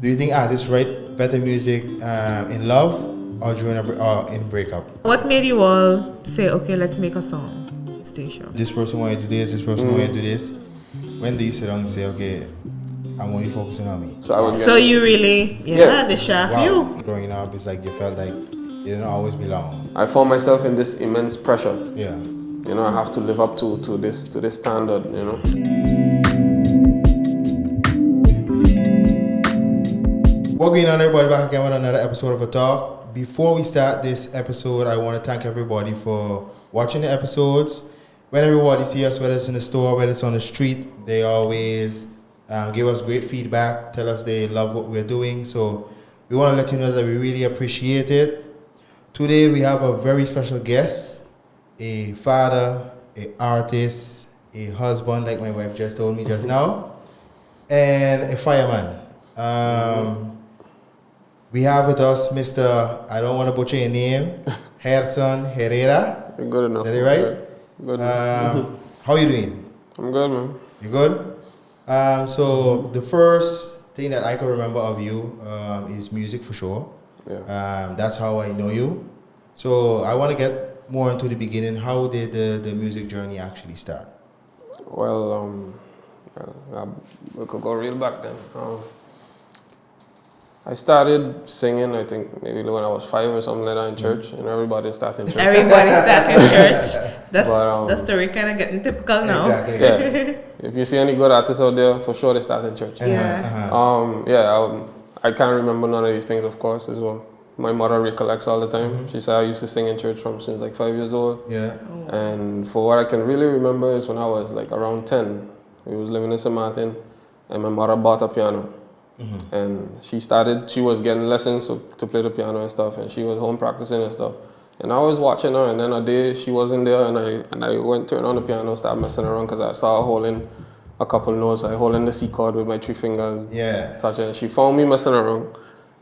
Do you think artists write better music in love or or in breakup? What made you all say, okay, let's make a song for Statia? This person want to do this, this person want to do this. When do you sit down and say, okay, I'm only focusing on me? So you really, the shaft you. Growing up, it's like you felt like you didn't always belong. I found myself in this immense pressure. Yeah. You know, I have to live up to this standard, you know. What's going on, everybody? Back again with another episode of A Talk. Before we start this episode, I want to thank everybody for watching the episodes. When everybody sees us, whether it's in the store, whether it's on the street, they always give us great feedback, tell us they love what we're doing. So we want to let you know that we really appreciate it. Today we have a very special guest, a father, an artist, a husband, like my wife just told me just now, and a fireman. We have with us Mr. I don't want to butcher your name, Gerson Herrera. You're good enough. Is that it right? Good. How are you doing? I'm good, man. You good? So the first thing that I can remember of you is music for sure. Yeah. That's how I know you. So I want to get more into the beginning. How did the music journey actually start? Well, we could go real back then. I started singing, I think, maybe when I was 5 or something like that in church, and everybody started in church. Everybody started in church. That's the story kind of getting typical now. Exactly. Yeah. If you see any good artists out there, for sure they start in church. I can't remember none of these things, of course, as well. My mother recollects all the time. She said I used to sing in church since like 5 years old. Yeah. And for what I can really remember is when I was like around 10, we was living in St. Martin, and my mother bought a piano. And she was getting lessons to play the piano and stuff, and she was home practicing and stuff. And I was watching her, and then a day she wasn't there, and I went turn on the piano, started messing around because I saw her holding a couple notes. I holding the C chord with my 3 fingers. Yeah. Touching. She found me messing around,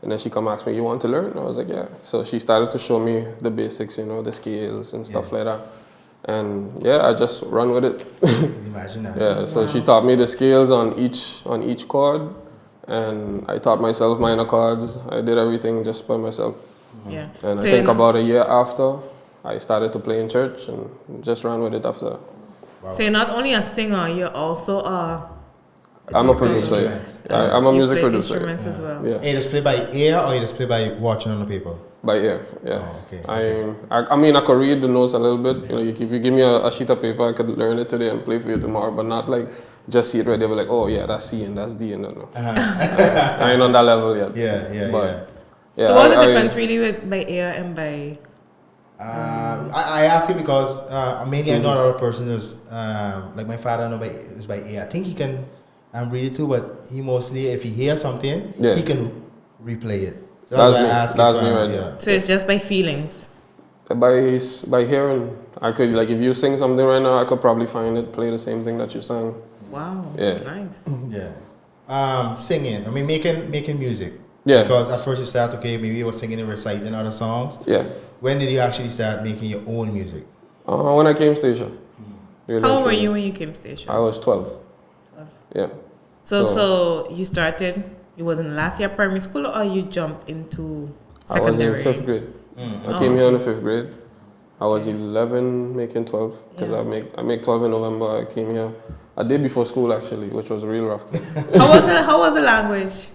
and then she come ask me, "You want to learn?" And I was like, "Yeah." So she started to show me the basics, you know, the scales and stuff like that. And yeah, I just run with it. Imagine that. Yeah. So she taught me the scales on each chord. And I taught myself minor chords. I did everything just by myself. Yeah. And so I think about a year after, I started to play in church and just ran with it after that. Wow. So you're not only a singer, you're also I'm a producer. I'm a music producer. Instruments as well. Yeah. And you just play by ear or you just play by watching on the paper? By ear, yeah. Oh, okay. I mean, I could read the notes a little bit. You know, if you give me a sheet of paper, I could learn it today and play for you tomorrow, but not like just see it right there, be like, oh yeah, that's C and that's D and that. No. I ain't on that level yet. Yeah. So what's the difference really with by ear and by? I ask it because mainly I know a lot of persons like my father is by ear. I think he can read it too, but he mostly if he hears something, he can replay it. So that's why I ask. That's me right there. So it's just by feelings. By hearing, I could like if you sing something right now, I could probably find it, play the same thing that you sang. Wow. Yeah. Nice. Yeah. Singing. I mean, making music. Yeah. Because at first you start, okay, maybe you were singing and reciting other songs. Yeah. When did you actually start making your own music? When I came Statia. How old were you when you came Statia? I was 12. Yeah. So you started, it was in last year primary school or you jumped into secondary? I was in 5th grade. I came here in the 5th grade. I was 11, making 12, because I make 12 in November. I came here a day before school actually, which was real rough. How was the language?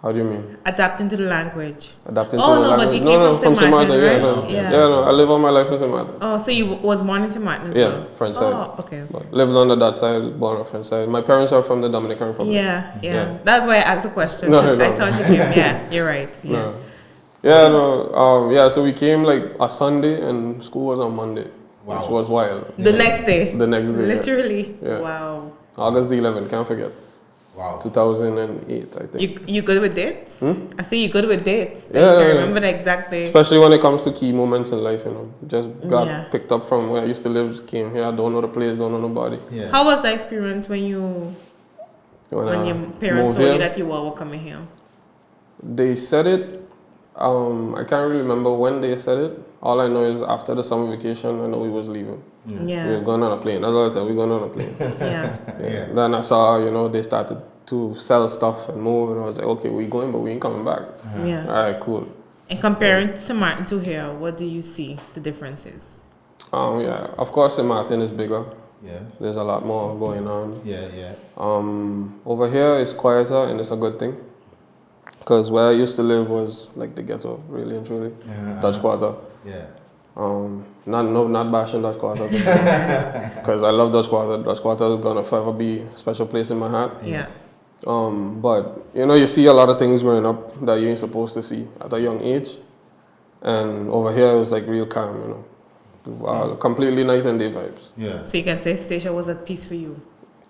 How do you mean? Adapting to the language. Adapting to the language? But you came from St. Martin, right? Yeah, I live all my life in St. Martin. Oh, so you was born in St. Martin as well? Yeah, French side. Oh, okay. But lived on the Dutch side, born on French side. My parents are from the Dominican Republic. Yeah. That's why I asked the question. No. I thought you came. Yeah, you're right. Yeah. So we came like a Sunday and school was on Monday, which was wild. The next day? The next day. Literally? Yeah. Wow. August the 11th, can't forget. Wow. 2008, I think. You good with dates? I say you good with dates. Yeah. I remember the exact day. Especially when it comes to key moments in life, you know. Just got picked up from where I used to live, came here, don't know the place, don't know nobody. Yeah. How was the experience when your parents told you that you were coming here? They said it, I can't really remember when they said it. All I know is after the summer vacation, I know we was leaving. Yeah. We was going on a plane. That's all I said, we going on a plane. Yeah. Then I saw, they started to sell stuff and move, and I was like, okay, we going, but we ain't coming back. Yeah. All right, cool. And comparing St. Martin to here, what do you see the differences? Yeah, of course, St. Martin is bigger. Yeah. There's a lot more going on. Yeah. Over here it's quieter, and it's a good thing. Because where I used to live was like the ghetto, really and truly. Dutch Quarter. Yeah. Not bashing Dutch Quarter. Because I love Dutch Quarter. Dutch Quarter is gonna forever be a special place in my heart. Yeah. But you see a lot of things growing up that you ain't supposed to see at a young age. And over here it was like real calm, completely night and day vibes. Yeah. So you can say Statia was at peace for you?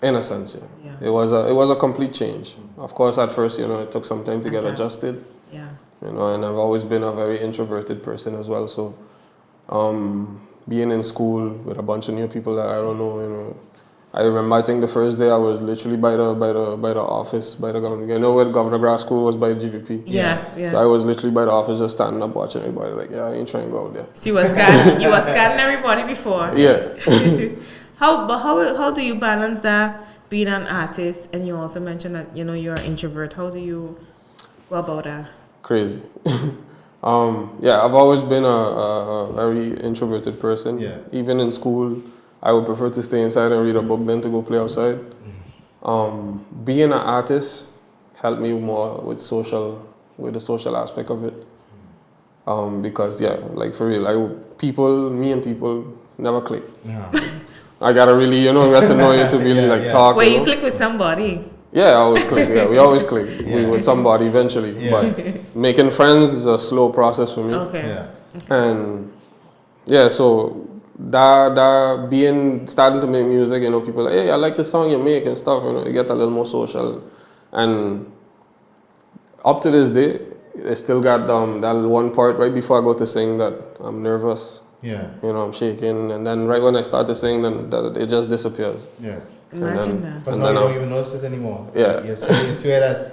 In a sense, yeah. Yeah. It was a complete change. Of course, at first, it took some time to get adjusted. Yeah. And I've always been a very introverted person as well. So, being in school with a bunch of new people that I don't know, I remember, I think the first day I was literally by the office, by the governor. Where the Governor Grass School was by GVP? Yeah. So I was literally by the office just standing up watching everybody like, I ain't trying to go out there. So you were scanning everybody before? Yeah. How do you balance that, being an artist, and you also mentioned that, you're an introvert. How do you go about that? Crazy. I've always been a very introverted person. Yeah. Even in school, I would prefer to stay inside and read a book than to go play outside. Being an artist helped me more with the social aspect of it. Because like for real, me and people never click. Yeah. I gotta really, get to know you to really talk. Well, you click with somebody. Yeah, I always click. Yeah, we always click with somebody eventually. Yeah. But making friends is a slow process for me. Okay. Yeah. And so starting to make music, people like, hey, I like the song you make and stuff. You get a little more social. And up to this day, I still got that one part right before I go to sing that I'm nervous. Yeah. I'm shaking, and then right when I start to sing, then it just disappears. Yeah. Imagine that. Because now you don't even notice it anymore. Yeah. You swear that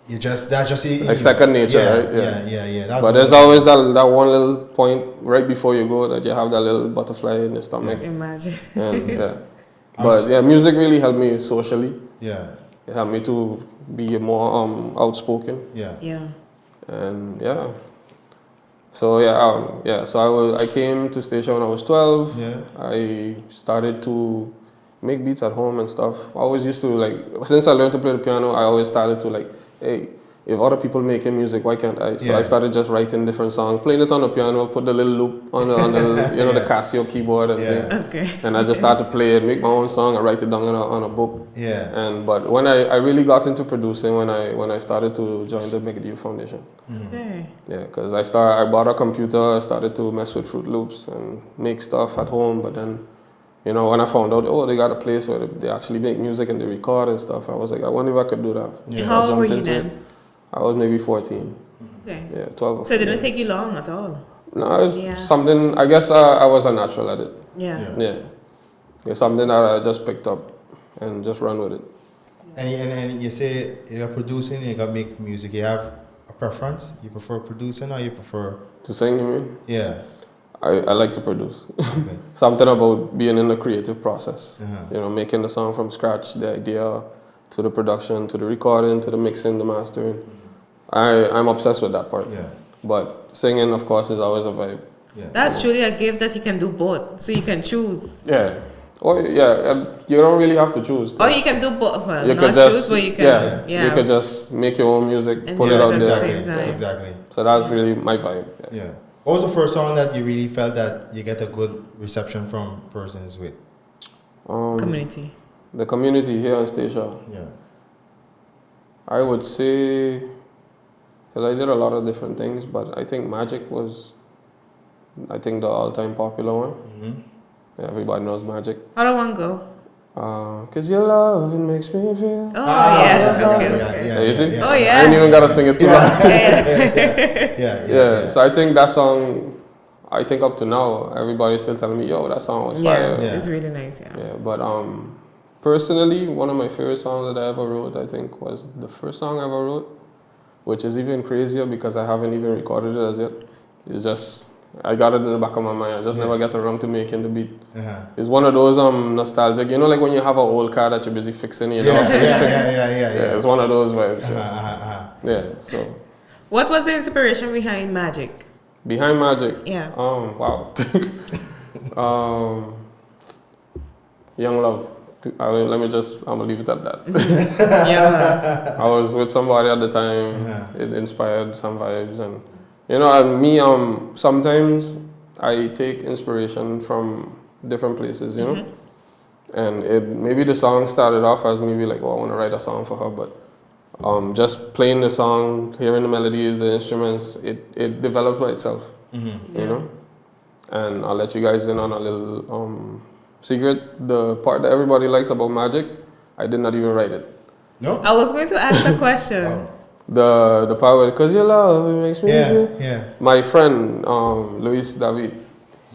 that's just like second nature, right? Yeah. But there's always that one little point right before you go that you have that little butterfly in your stomach. Imagine. And, but music really helped me socially. Yeah. It helped me to be more outspoken. Yeah. Yeah. And So I came to Statia when I was 12. Yeah. I started to make beats at home and stuff. I always used to since I learned to play the piano, I always started to hey, if other people making music, why can't I? So I started just writing different songs, playing it on the piano, put the little loop on the the Casio keyboard and things. Okay. And I just started to play it, make my own song, I write it down on a book. Yeah. But when I really got into producing when I started to join the Make It You Foundation. Okay. Yeah, because I bought a computer, I started to mess with Fruit Loops and make stuff at home. But then, when I found out, they got a place where they actually make music and they record and stuff, I was like, I wonder if I could do that. Yeah. How old were you then? I was maybe 14. Okay. Yeah, 12 or So it 14. didn't take you long at all? No, it's something, I guess I was a natural at it. Yeah. It's something that I just picked up and just run with it. And you say you're producing, you gotta make music. You have a preference? You prefer producing or you prefer... To sing, you mean? Yeah. I like to produce. Okay. Something about being in the creative process. Uh-huh. Making the song from scratch, the idea, to the production, to the recording, to the mixing, the mastering. I'm obsessed with that part. Yeah. But singing, of course, is always a vibe. Yeah. That's truly a gift that you can do both. So you can choose. Yeah. And you don't really have to choose. Or you can do both. Well, You not could just, choose, but you can. You could just make your own music, And put do it it out at the there. same time. Exactly. So that's really my vibe. Yeah. What was the first song that you really felt that you get a good reception from persons with? Community. The community here in Statia. Yeah. I would say, because I did a lot of different things, but I think Magic was, the all-time popular one. Mm-hmm. Everybody knows Magic. How do one go? Cause your love, it makes me feel. Oh, yeah. Okay. You see? Oh, yeah. I ain't even gotta sing it too loud. Yeah. So I think that song, up to now, everybody's still telling me, yo, that song was fire. Yeah, it's really nice, Yeah, but personally, one of my favorite songs that I ever wrote, I think, was the first song I ever wrote, which is even crazier because I haven't even recorded it as yet. It's just I got it in the back of my mind. I just never get around to making the beat. Uh-huh. It's one of those nostalgic, you know, like when you have an old car that you're busy fixing, you know. Yeah. It's one of those vibes. Yeah. So. What was the inspiration behind Magic? Behind Magic? Yeah. Wow. Young love. I'm gonna leave it at that. Yeah. I was with somebody at the time. It inspired some vibes, and you know, and me, sometimes I take inspiration from different places, you know. And maybe the song started off as maybe like, oh, I want to write a song for her, but just playing the song, hearing the melodies, the instruments, it developed by itself, you know. And I'll let you guys in on a little secret. The part that everybody likes about Magic, I did not even write it. No? I was going to ask a question. The part where, because your love it makes me feel. Yeah. My friend, Luis David,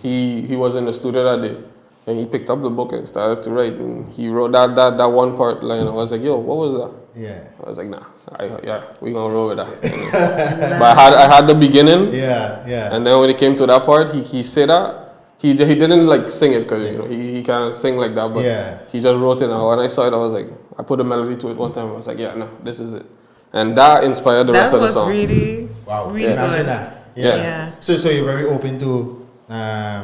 he was in the studio that day, and he picked up the book and started to write, and he wrote that one part line. I was like, yo, what was that? Yeah. I was like, nah, we gonna roll with that. But I had the beginning. Yeah. And then when it came to that part, he said that. He didn't like sing it because you know he can't sing like that, but he just wrote it out. When I saw it, I was like, I put a melody to it one time. I was like, yeah, no, this is it, and that inspired the rest of the song. That was really really Imagine good. that. Yeah. So you're very open to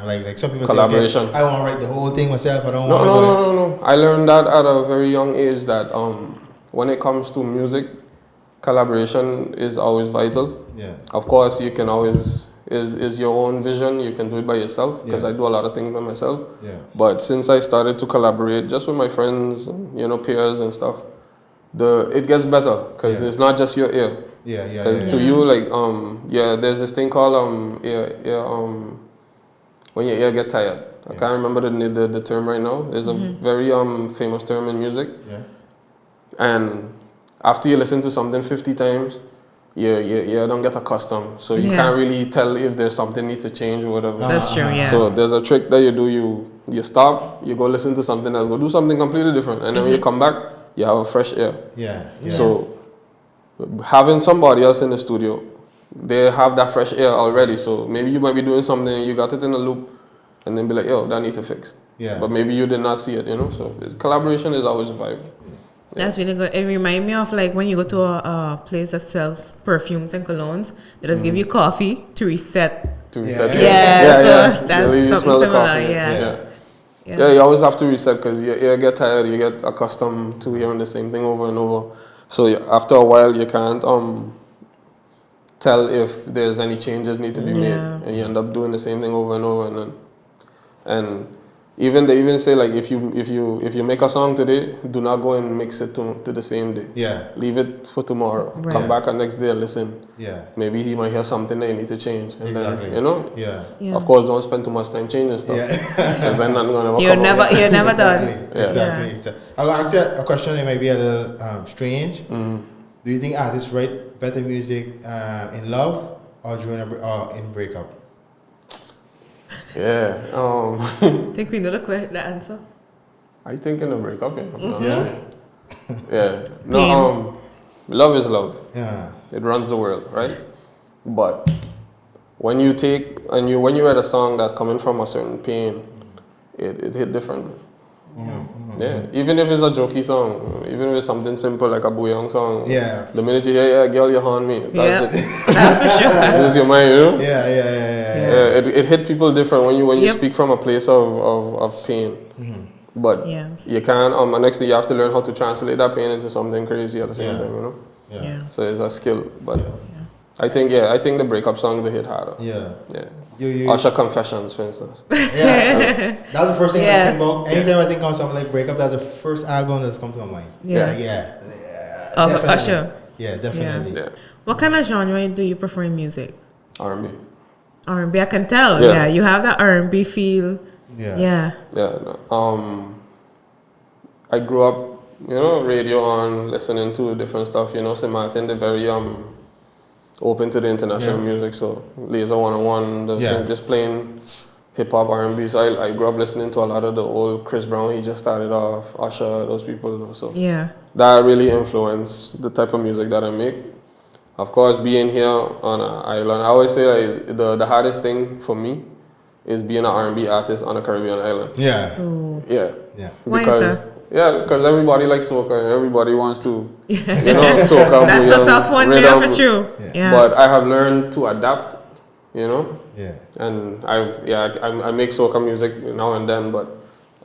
like some people Collaboration. say, okay, I want to write the whole thing myself. I don't No, want to. no. I learned that at a very young age that when it comes to music, collaboration is always vital. Yeah. Of course, you can always is your own vision. You can do it by yourself because I do a lot of things by myself. Yeah. But since I started to collaborate just with my friends, you know, peers and stuff, it gets better because it's not just your ear. Yeah. Because to you, like, there's this thing called when your ear get tired. I can't remember the term right now. There's a very famous term in music. Yeah. And after you listen to something 50 times, you don't get accustomed. So you can't really tell if there's something needs to change or whatever. That's true, yeah. So there's a trick that you do. You stop, you go listen to something else, go do something completely different. And then when you come back, you have a fresh air. Yeah. So having somebody else in the studio, they have that fresh air already. So maybe you might be doing something, you got it in a loop, and then be like, yo, that need to fix. Yeah. But maybe you did not see it, you know? So collaboration is always a vibe. That's really good. It reminds me of like when you go to a place that sells perfumes and colognes, they just give you coffee to reset. To reset. So that's you something smell the similar. coffee. Yeah, you always have to reset because your ear get tired, you get accustomed to hearing the same thing over and over. So after a while, you can't tell if there's any changes need to be made, and you end up doing the same thing over and over. And they even say like if you make a song today, do not go and mix it to the same day. Yeah. Leave it for tomorrow. Right. Come back the next day and listen. Yeah. Maybe he might hear something that you need to change. And Exactly. then, you know? Yeah. Of course, don't spend too much time changing stuff. Yeah. Because then nothing gonna You're come out. never done. Exactly. I'm gonna ask you a question that might be a little strange. Do you think artists write better music in love or in breakup? Yeah. I think we know the answer. I think in a breakup, Yeah. Yeah. No, love is love. Yeah. It runs the world, right? But when you write a song that's coming from a certain pain, it hit different. Yeah. Even if it's a jokey song, even if it's something simple like a Booyong song. Yeah. The minute you hear, girl, you haunt me. That's it. That's for sure. You lose your mind, you know? Yeah. It hit people different when you speak from a place of pain. But you can't, next thing you have to learn how to translate that pain into something crazy at the same time, you know? Yeah. So it's a skill, but I think the breakup songs hit harder. Yeah. Usher Confessions, for instance. Yeah. That's the first thing I think about. Anytime I think of something like breakup, that's the first album that's come to my mind. Of definitely. Usher. Yeah, definitely. Yeah. What kind of genre do you prefer in music? R&B. R&B, I can tell. Yeah. You have that R&B feel. Yeah. I grew up, radio on, listening to different stuff. St. Martin, they're very open to the international music. So Laser 101, just playing hip hop, R&B. So I grew up listening to a lot of the old Chris Brown. He just started off, Usher, those people. So that really influenced the type of music that I make. of course, being here on an island, I always say like, the hardest thing for me is being an R&B artist on a Caribbean island. Yeah. Oh. Yeah. Yeah. Why, Because sir? because everybody likes soca and everybody wants to, soca, That's a tough one there for true. Yeah. But I have learned to adapt, Yeah. and I make soca music now and then, but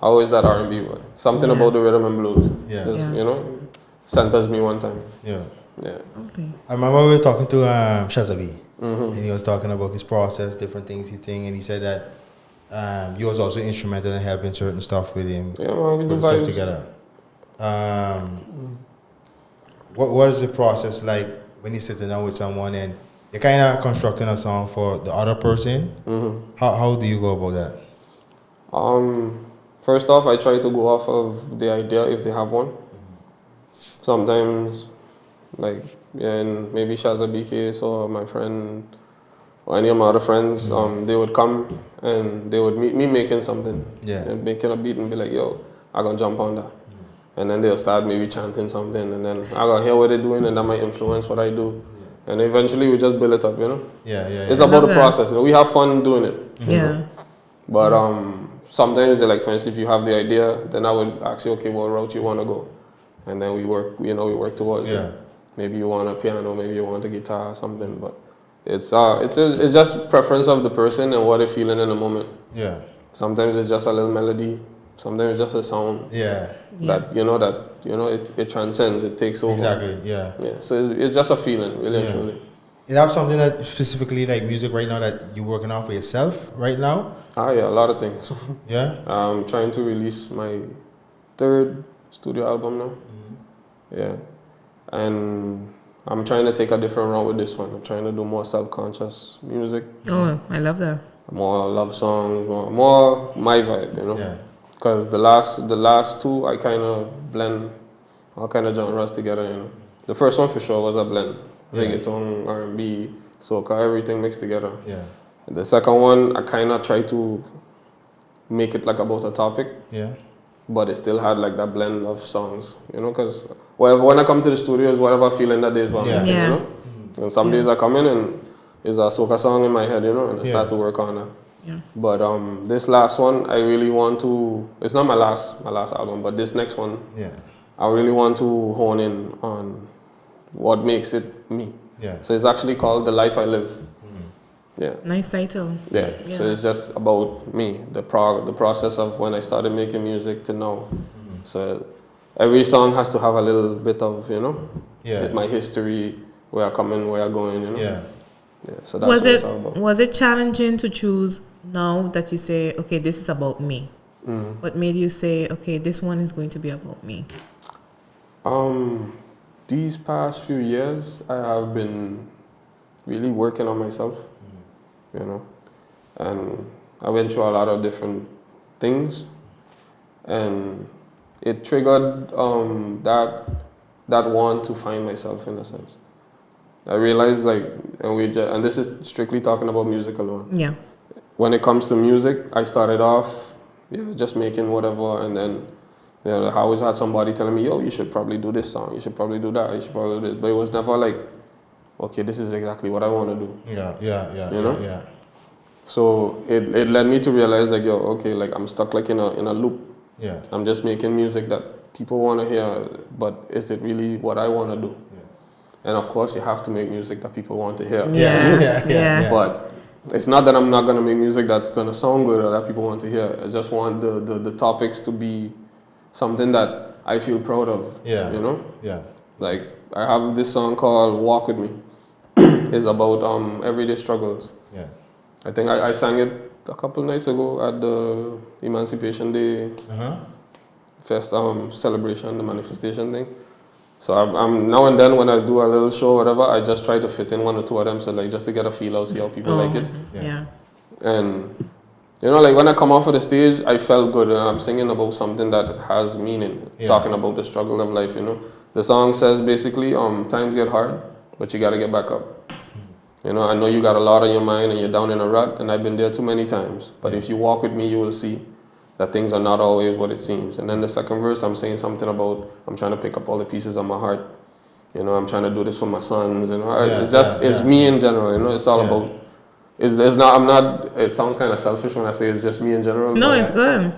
always that R&B, but something about the rhythm and blues, Yeah. just Yeah. centers me one time. Yeah. Yeah. Okay. I remember we were talking to Shazabi, and he was talking about his process, different things he think, and he said that you was also instrumental in helping certain stuff with him, Yeah, man, we do put stuff vibes. together. What is the process like when you're sitting down with someone and you're kind of constructing a song for the other person? How do you go about that? First off, I try to go off of the idea if they have one. Sometimes, like, in maybe Shaza BK or my friend or any of my other friends, they would come and they would meet me making something. Yeah. And making a beat and be like, yo, I'm gonna jump on that. And then they'll start maybe chanting something and then I gotta hear what they're doing and that might influence what I do. And eventually we just build it up, Yeah. It's about the process. We have fun doing it. Yeah. But sometimes, like for instance, if you have the idea, then I would ask you, okay, what route you want to go, and then we work towards it. Maybe you want a piano, maybe you want a guitar, or something. But it's just preference of the person and what they're feeling in the moment. Yeah. Sometimes it's just a little melody. Sometimes it's just a sound. Yeah. That it transcends. It takes over. Exactly. Yeah. Yeah. So it's just a feeling, really and truly. You have something that specifically like music right now that you're working on for yourself right now? Yeah, a lot of things. Yeah. I'm trying to release my 3rd studio album now. Yeah. And I'm trying to take a different route with this one. I'm trying to do more self-conscious music. Oh, I love that. More love songs, more my vibe, Yeah. Because the last 2, I kind of blend all kind of genres together, The first one for sure was a blend. Reggaeton, R&B, soca, everything mixed together. Yeah. And the second one, I kind of try to make it like about a topic. Yeah. But it still had like that blend of songs, because when I come to the studio is whatever feeling that day is what I'm making, And some days I come in and it's a soca song in my head, and I start to work on that. Yeah. But this last one, I really want to. It's not my last album, but this next one, I really want to hone in on what makes it me. Yeah. So it's actually called The Life I Live. Yeah. Nice title. Yeah. So it's just about me, the process of when I started making music to now. So every song has to have a little bit of, my history, where I come in, where I'm going, Yeah. Yeah. So that's what it's all about. Was it challenging to choose now that you say, okay, this is about me? What made you say, okay, this one is going to be about me? These past few years, I have been really working on myself, and I went through a lot of different things, and it triggered that want to find myself in a sense. I realized and this is strictly talking about music alone. Yeah. When it comes to music, I started off just making whatever, and then I always had somebody telling me, yo, you should probably do this song, you should probably do that, you should probably do this. But it was never like, okay, this is exactly what I want to do. Yeah. So it led me to realize I'm stuck in a loop. Yeah. I'm just making music that people want to hear, but is it really what I want to do? Yeah. And of course, you have to make music that people want to hear. Yeah. But it's not that I'm not going to make music that's going to sound good or that people want to hear. I just want the topics to be something that I feel proud of. Yeah. Yeah. Like I have this song called "Walk with Me." It's about everyday struggles. Yeah. I think I sang it a couple nights ago at the Emancipation Day fest celebration, the manifestation thing. So I'm now and then when I do a little show or whatever, I just try to fit in 1 or 2 of them, so just to get a feel out, see how people like it. Yeah. And when I come off of the stage, I felt good. I'm singing about something that has meaning, talking about the struggle of life. The song says basically, times get hard, but you got to get back up. I know you got a lot on your mind and you're down in a rut, and I've been there too many times. But if you walk with me, you will see that things are not always what it seems. And then the second verse, I'm saying something about I'm trying to pick up all the pieces of my heart you know, I'm trying to do this for my sons, you know. Yeah, It's just, yeah, it's yeah. me in general, you know. It's all Yeah. about, it's not, I'm not, it sounds kind of selfish when I say it's just me in general. No, but it's good.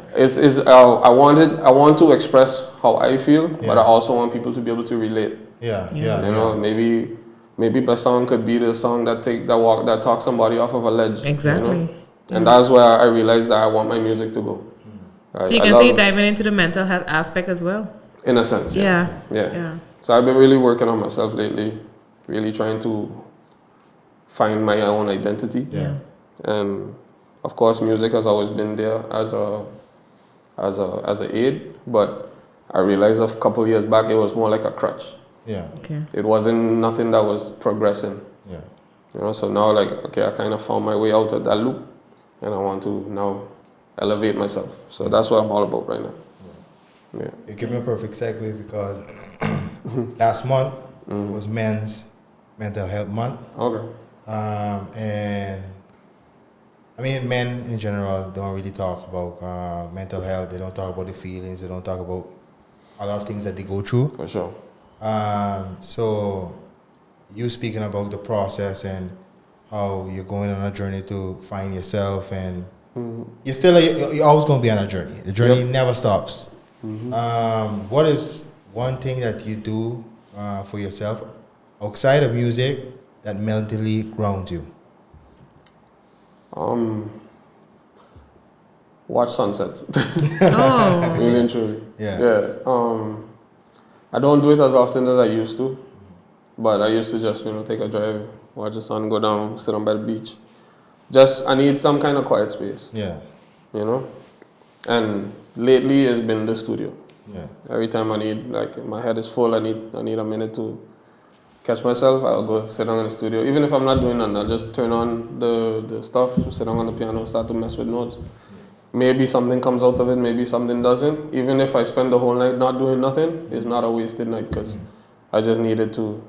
I want to express how I feel, but Yeah. I also want people to be able to relate. Yeah, Yeah. yeah, You know, yeah. maybe the song could be the song that talks somebody off of a ledge. Exactly. You know? And that's where I realized that I want my music to go. So you I can say love- diving into the mental health aspect as well. in a sense. Yeah. Yeah. Yeah. So I've been really working on myself lately, really trying to find my own identity. Yeah. And of course, music has always been there as a aid, but I realized a couple of years back it was more like a crutch. Yeah. Okay. It wasn't nothing that was progressing. Yeah. You know, so now like okay, I kind of found my way out of that loop, and I want to now elevate myself. So that's what I'm all about right now. Yeah. You give me a perfect segue because last month was Men's Mental Health Month. Okay. And I mean, men in general don't really talk about mental health. They don't talk about the feelings. They don't talk about a lot of things that they go through. For sure. So you speaking about the process and how you're going on a journey to find yourself, and you're always going to be on a journey. The journey never stops. What is one thing that you do for yourself outside of music that mentally grounds you? Watch sunsets. Oh. Really and truly. Yeah. Yeah. I don't do it as often as I used to, but I used to just take a drive, watch the sun go down, sit on by the beach. I need some kind of quiet space. Yeah. You know, and lately it's been the studio. Yeah. Every time I need, like, my head is full, I need a minute to catch myself, I'll go sit down in the studio. Even if I'm not doing nothing, I'll just turn on the stuff, sit down on the piano, start to mess with notes. Maybe something comes out of it, maybe something doesn't. Even if I spend the whole night not doing nothing, it's not a wasted night because I just needed to,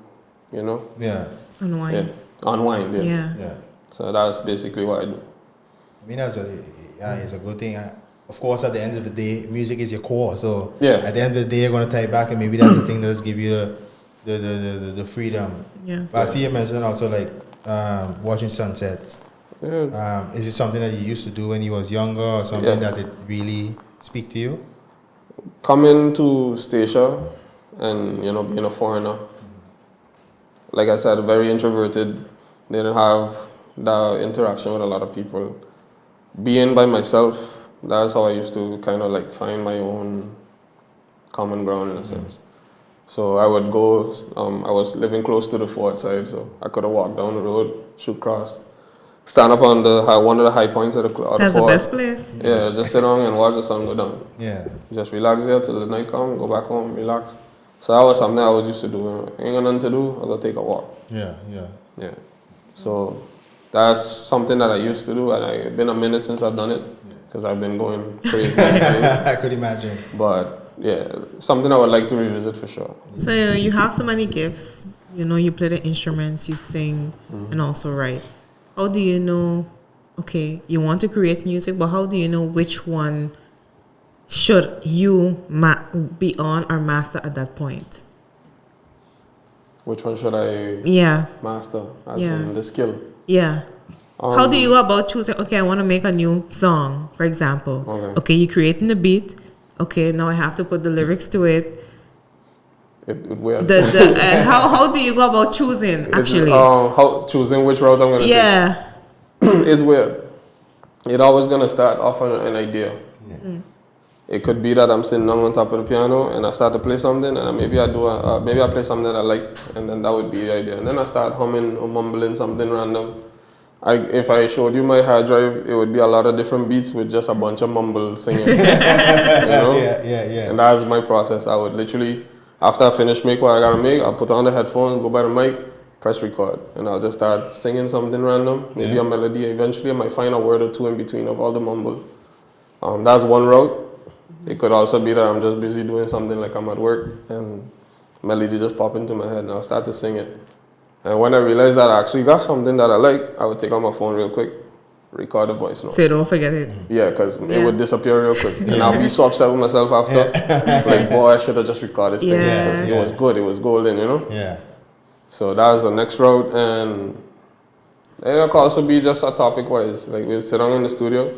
Yeah. Unwind. unwind. Yeah. Yeah. So that's basically what I do. I mean, it's a good thing. Of course, at the end of the day, music is your core. So Yeah. at the end of the day, you're going to tie it back, and maybe that's the thing that just give you the freedom. Yeah. But I see you mentioned also like watching sunsets. Yeah. Is it something that you used to do when you was younger, or something that it really speak to you? Coming to Statia and being a foreigner, like I said, very introverted, didn't have the interaction with a lot of people. Being by myself, that's how I used to kind of like find my own common ground in a sense. So I would go, I was living close to the fort side, so I could have walked down the road, shoot across, stand up on one of the high points of the fort. That's the best place. Yeah, just sit down and watch the sun go down. Yeah. Just relax there till the night come, go back home, relax. So that was something I was used to do. Ain't got nothing to do, I'll go take a walk. Yeah. Yeah. Yeah. So that's something that I used to do, and it's been a minute since I've done it because I've been going crazy. I could imagine. But yeah, something I would like to revisit for sure. So you have so many gifts. You play the instruments, you sing, and also write. How do you know, okay, you want to create music, but how do you know which one should you be on or master at that point? Which one should I Yeah. master as Yeah. in the skill? Yeah. How do you go about choosing, okay, I want to make a new song, for example. Okay, you're creating the beat. Okay, now I have to put the lyrics to it. It will. How do you go about choosing, actually? How choosing which route I'm going to take? Yeah. It's weird. It's always going to start off on an idea. Yeah. It could be that I'm sitting down on top of the piano and I start to play something, and maybe I play something that I like, and then that would be the idea. And then I start humming or mumbling something random. If I showed you my hard drive, it would be a lot of different beats with just a bunch of mumble singing. Yeah. And that's my process. I would literally, after I finish make what I gotta make, I'll put on the headphones, go by the mic, press record, and I'll just start singing something random, maybe a melody. Eventually I might find a word or two in between of all the mumble. That's one route. It could also be that I'm just busy doing something, like I'm at work and melody just pop into my head and I'll start to sing it. And when I realize that I actually got something that I like, I would take out my phone real quick, record the voice note. So you don't forget it. Yeah, because it Yeah. would disappear real quick. And I'll be so upset with myself after. Like, boy, I should have just recorded this thing. Yeah. Because it was good, it was golden, you know? Yeah. So that was the next route. And it could also be just a topic wise. Like, we'll sit down in the studio.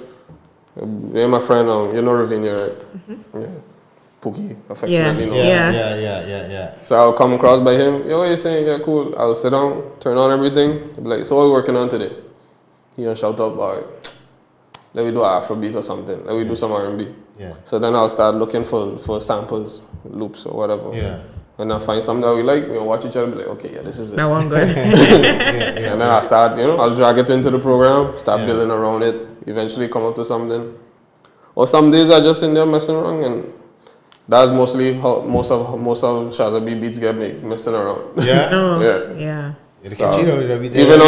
Me and my friend, you know Ravinia, right? Yeah. Pookie, affectionately known. Yeah. So I'll come across by him. Yo, what you saying? Yeah, cool. I'll sit down, turn on everything. He'll be like, so what are we working on today? You know, shout out, boy. Let me do an Afrobeat or something. Let me do some R&B. Yeah. So then I'll start looking for samples, loops or whatever. Yeah. And I find something that we like, watch each other, be like, okay, yeah, this is it. That one good. And then I'll start, I'll drag it into the program, start building around it, eventually come up to something. Or some days I just in there messing around, and that's mostly how most of Shazza B beats get made, messing around. Yeah. Oh, Yeah. yeah. Even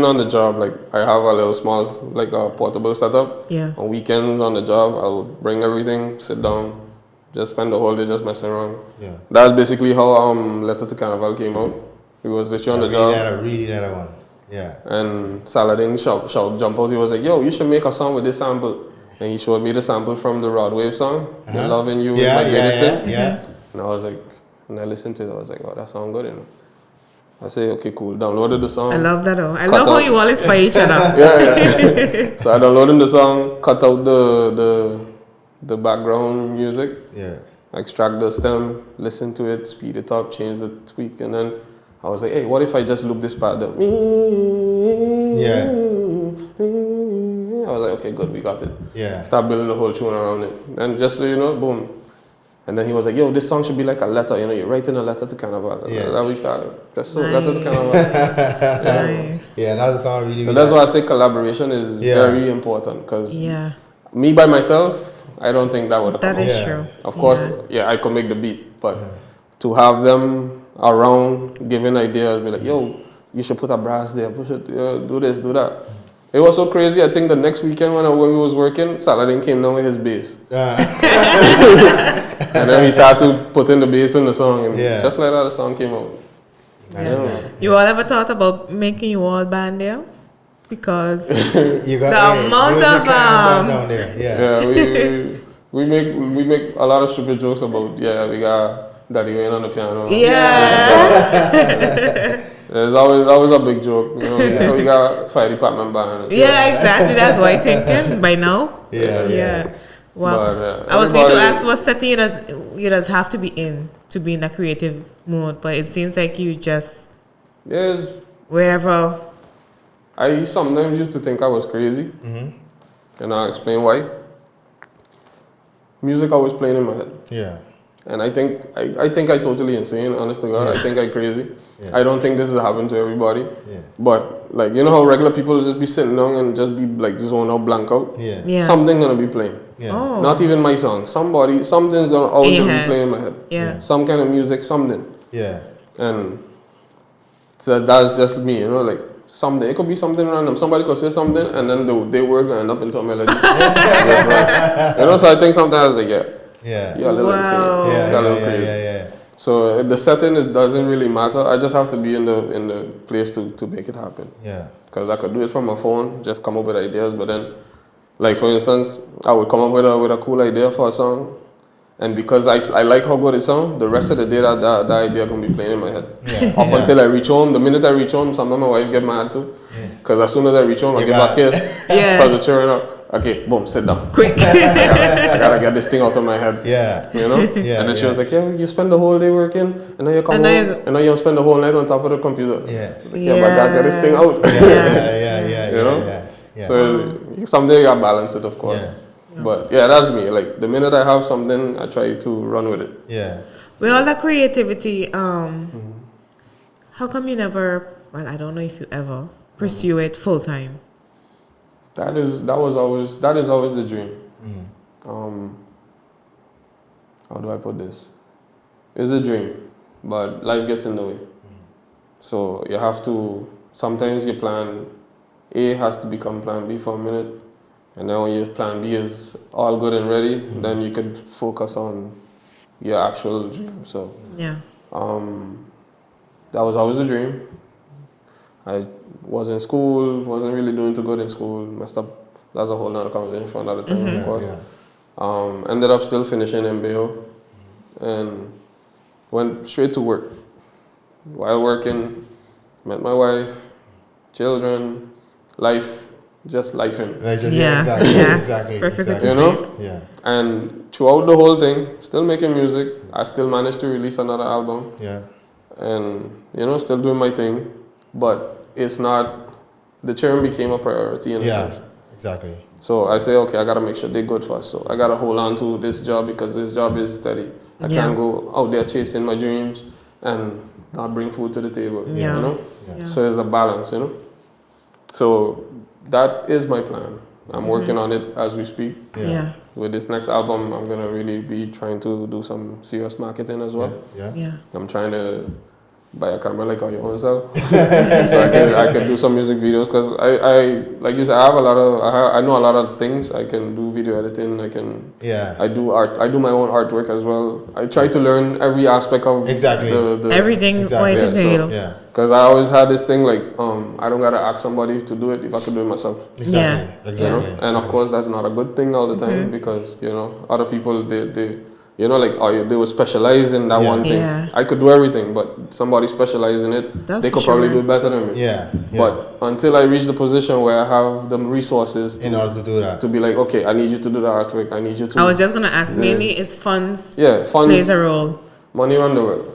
on the job, like I have a little small, like a portable setup. Yeah. On weekends on the job, I'll bring everything, sit down, just spend the whole day just messing around. Yeah. That's basically how Letter to Carnival came out. It was literally on the job. I really that one. Yeah. And Saladin shout jump out. He was like, "Yo, you should make a song with this sample." And he showed me the sample from the Rod Wave song, "The Loving You." Yeah. And I was like, and I listened to it. I was like, "Oh, that sounds good," I say, "Okay, cool." Downloaded the song. I love that. I love how you all inspire each other. Yeah. So I downloaded the song, cut out the background music. Yeah. Extract the stem, listen to it, speed it up, change the tweak, and then I was like, hey, what if I just loop this part down? Yeah. I was like, okay, good, we got it. Yeah. Start building the whole tune around it. And just so you know, boom. And then he was like, yo, this song should be like a letter, you're writing a letter to Carnival. Yeah. And then we started. Just so, Nice. letter to Carnival. Nice. Yeah, that's a song really. And that's why I say collaboration is very important, because Yeah. me by myself, I don't think that would have That come is out. true. Of course, I could make the beat, but to have them around giving ideas, be like, yo, you should put a brass there, push it, do this, do that. It was so crazy. I think the next weekend when we was working, Saladin came down with his bass. And then we started to put in the bass in the song, and just like that, the song came out. Yeah. You all ever thought about making your all band there? Because you got the amount of down there. Yeah. We make a lot of stupid jokes about we got Daddy Wayne on the piano. Yeah. There's always a big joke. We got fire department band. Yeah, exactly. That's what I'm thinking by now. Yeah. Well, But, I was going to ask what setting you does have to be in to be in a creative mode, but it seems like you just wherever. I sometimes used to think I was crazy, and I'll explain why. Music always playing in my head. Yeah. And I think I totally insane, honest to God. I think I crazy. Yeah. I don't think this has happened to everybody. Yeah. But like, you know how regular people just be sitting down and just be like just want out blank out? Yeah. Something gonna be playing. Yeah. Oh. Not even my song. Something's gonna always be playing in my head. Yeah. Some kind of music, something. Yeah. And so that's just me, like someday it could be something random. Somebody could say something and then they word gonna end up into a melody. So I think sometimes like yeah, a little insane. Yeah, a little crazy. So the setting doesn't really matter. I just have to be in the place to make it happen. Yeah. Because I could do it from my phone, just come up with ideas. But then, like for instance, I would come up with a cool idea for a song, and because I like how good it sounds, the rest of the day that idea gonna be playing in my head. Yeah. Up until I reach home. The minute I reach home, sometimes my wife get mad too. Because as soon as I reach home, I get back here. Because the children are. Okay, boom, sit down. Quick. I gotta get this thing out of my head. Yeah. And then she was like, you spend the whole day working, and now you come home, and now you spend the whole night on top of the computer. Yeah. Like, but I gotta get this thing out. Yeah. So someday you gotta balance it, of course. Yeah. But that's me. Like the minute I have something, I try to run with it. Yeah. With all that creativity, how come you never? Well, I don't know if you ever pursue it full time. That is always the dream. How do I put this? It's a dream, but life gets in the way. So you have to. Sometimes your plan A has to become plan B for a minute, and then when your plan B is all good and ready, then you can focus on your actual dream. So that was always a dream. I was in school, wasn't really doing too good in school, messed up. That's a whole nother conversation for another time, of course. Ended up still finishing MBO and went straight to work. While working, met my wife, children, life, just lifing. Exactly. Perfect exactly. You know? Yeah. And throughout the whole thing, still making music. I still managed to release another album. Yeah. And, still doing my thing. But it's not, the children became a priority in a sense. Exactly. So I say, okay, I got to make sure they're good first. So I got to hold on to this job because this job is steady. I can't go out there chasing my dreams and not bring food to the table, you know? Yeah. So there's a balance, So that is my plan. I'm working on it as we speak. Yeah. With this next album, I'm going to really be trying to do some serious marketing as well. Yeah. I'm trying to buy a camera like on your own self, so I can do some music videos because I like you said, I know a lot of things. I can do video editing. I do art. I do my own artwork as well. I try to learn every aspect of everything what it entails. Because I always had this thing like I don't gotta ask somebody to do it if I could do it myself. Exactly. And of course that's not a good thing all the time because other people they they would specialize in that one thing. I could do everything, but somebody specialize in it, they could probably do it better than me. But until I reach the position where I have the resources in order to do that, to be like, okay, I need you to do the artwork. I need you to. I was just gonna ask. Mainly, it's funds. Funds plays a role. Money run the world.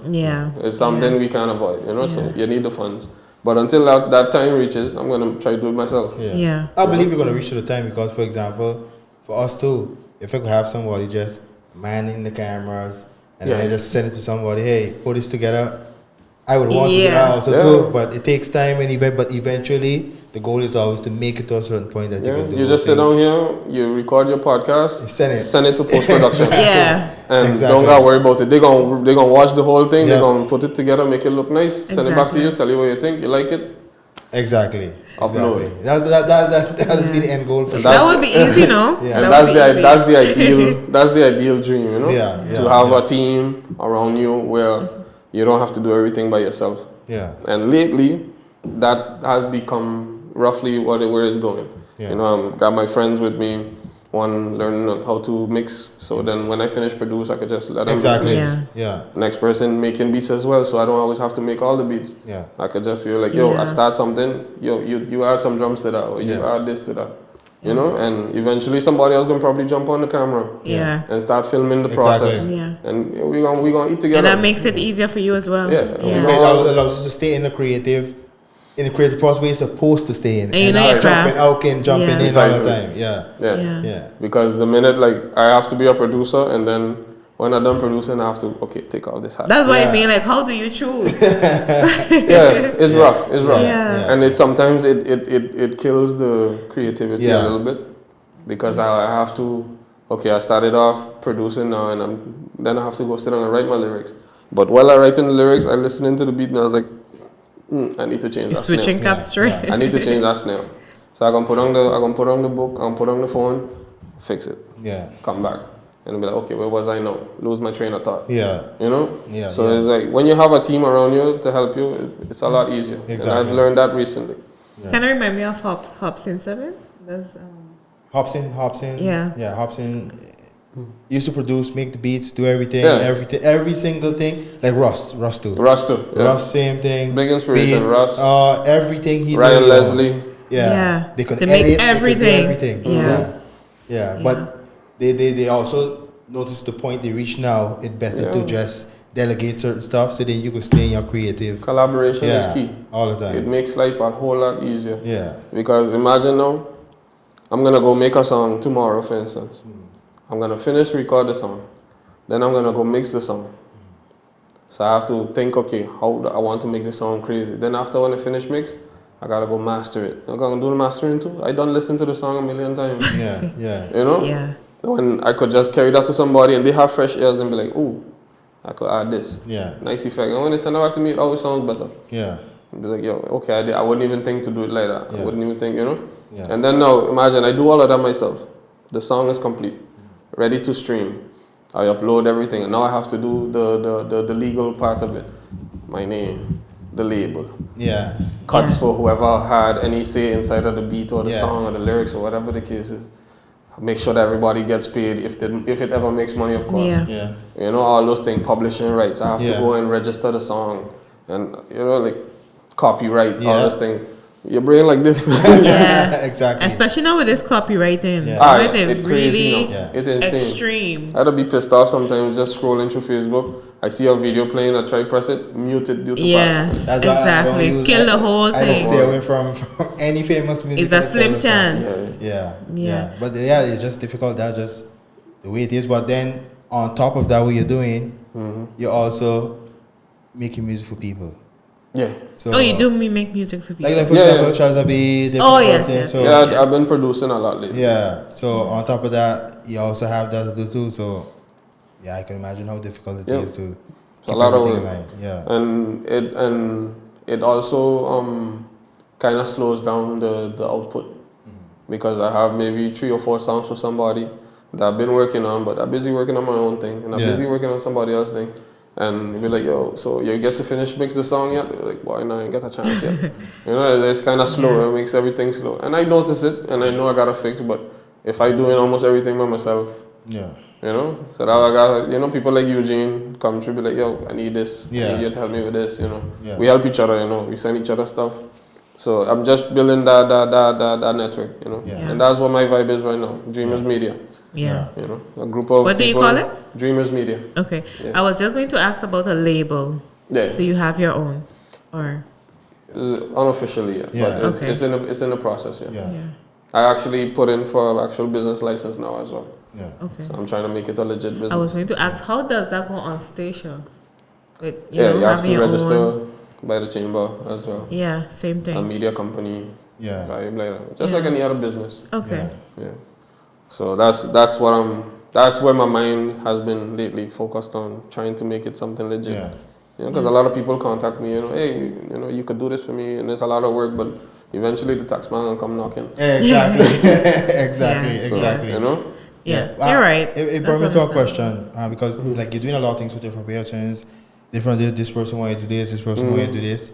It's something we can't avoid. So you need the funds. But until that time reaches, I'm gonna try to do it myself. I believe you're gonna reach to the time because, for example, for us too, if I could have somebody just manning the cameras and then I just send it to somebody, hey, put this together. I would want to do that also too, but it takes time but eventually the goal is always to make it to a certain point that you can do. You just sit down here, you record your podcast, send it to post production. And don't gotta worry about it. They're gonna watch the whole thing, they're gonna put it together, make it look nice, send it back to you, tell you what you think, you like it. Exactly. Upload. That has been the end goal for sure. That would be easy, no? And that's the ideal dream, to have a team around you where you don't have to do everything by yourself. And lately, that has become roughly where it's going. Got my friends with me. One learning how to mix, so then when I finish produce, I could just let them Next person making beats as well, so I don't always have to make all the beats. I could just feel like, I start something, you add some drums to that, or you add this to that, and eventually somebody else gonna probably jump on the camera, and start filming the process, and we gonna eat together. And that makes it easier for you as well. It allows you to stay in the creative process where you're supposed to stay in. And jumping in all the time. Because the minute I have to be a producer, and then when I'm done producing, I have to take all this hat. That's what I mean. Like, how do you choose? It's rough. It's rough. And it sometimes it kills the creativity a little bit because I have to. I started off producing now, and then I have to go sit down and write my lyrics. But while I writing the lyrics, I listening to the beat, and I was like, I need to change that. Switching cap straight. I need to change that snare. So I'm gonna put on the book, I'm gonna put on the phone, fix it. Come back. And be like, okay, where was I now? Lose my train of thought. So it's like when you have a team around you to help you, it's a lot easier. And I've learned that recently. Can I remind me of Hobson 7? That's Hobson. Yeah. Hobson used to produce, make the beats, do everything, every single thing. Like Russ too. Russ, same thing. Big inspiration, Russ. Everything he Ryan did. Leslie. They could edit, make everything. They could do everything. But they also noticed the point they reach now. It's better to just delegate certain stuff so then you can stay in your creative. Collaboration is key. All the time. It makes life a whole lot easier. Because imagine now, I'm gonna go make a song tomorrow, for instance. I'm gonna record the song, then I'm gonna go mix the song. So I have to think, okay, how do I want to make this song crazy? Then after when I finish mix, I gotta go master it. I'm gonna do the mastering too. I done listen to the song a million times. When I could just carry that to somebody and they have fresh ears and be like, ooh, I could add this. Nice effect. And when they send it back to me, it always sounds better. I'd be like, okay, I wouldn't even think to do it like that. I wouldn't even think, And then now, imagine I do all of that myself. The song is complete, ready to stream. I upload everything, and now I have to do the legal part of it. My name, the label. Yeah. Cuts Yeah. for whoever had any say inside of the beat or the Yeah. song or the lyrics or whatever the case is. Make sure that everybody gets paid if it ever makes money, of course. Yeah. Yeah. You know, all those things, publishing rights. I have Yeah. to go and register the song, and you know, like copyright, all Yeah. those things. Your brain like this. Yeah. Exactly. Especially now with this copywriting. Yeah. Ah, Right? it's crazy Really now. Yeah. It's insane. extreme. I'd be pissed off sometimes just scrolling through Facebook. I see a video playing, I try to press it, mute it due to Yes, That's why I don't exactly. use Kill it. the whole I just thing. stay away from any famous music. It's a artist slim ever. chance. Yeah. Yeah. But yeah, it's just difficult. That's just the way it is. But then on top of that, what you're doing, you're also making music for people. Yeah. So Oh, you do make music for people. like for Yeah, example, yeah. Charles Abbey, different Oh, yes, person. yes, So Yeah, I've been producing a lot lately. yeah. So on top of that, you also have that to do too. So yeah, I can imagine how difficult it is Yeah. to It's a keep lot of everything work. in line. Yeah. And it also kind of slows down the output because I have maybe 3 or 4 songs for somebody that I've been working on, but I'm busy working on my own thing and I'm Yeah. busy working on somebody else's thing. And be like, yo, so you get to finish mix the song yet? They're like, boy, no, I ain't get a chance yet. You know, it's kind of slow. Yeah. It makes everything slow. And I notice it, and I know I gotta fix. But if I doing almost everything by myself, Yeah. you know, so that I got, you know, people like Eugene come through, be like, yo, I need this. I Yeah. need you to help me with this. You know, Yeah. we help each other. You know, we send each other stuff. So I'm just building that network. You know, Yeah. and that's what my vibe is right now. Dreamers Media. Yeah. You know, a group of What do you people- call it? Dreamers Media. Okay. Yeah. I was just going to ask about a label. Yeah. So you have your own, or Unofficially, yeah. Yeah. But Okay. it's in the process, yeah. Yeah. yeah. I actually put in for an actual business license now as well. Yeah. Okay. So I'm trying to make it a legit business. I was going to ask, how does that go on Statia? With you have having to your register own- by the chamber as well. Yeah, same A thing. media company, Yeah. vibe like that. Just Yeah. like any other business. Okay. Yeah. So that's where my mind has been lately, focused on trying to make it something legit. Yeah. You know, because a lot of people contact me, you know, hey, you know, you could do this for me, and it's a lot of work, but eventually the tax man will come knocking. Yeah, exactly. exactly. Yeah. So, Exactly. you know. Yeah, you're right. It That's brought me to a understandable. question because like you're doing a lot of things with different persons. This person want you to do this person want you to do this.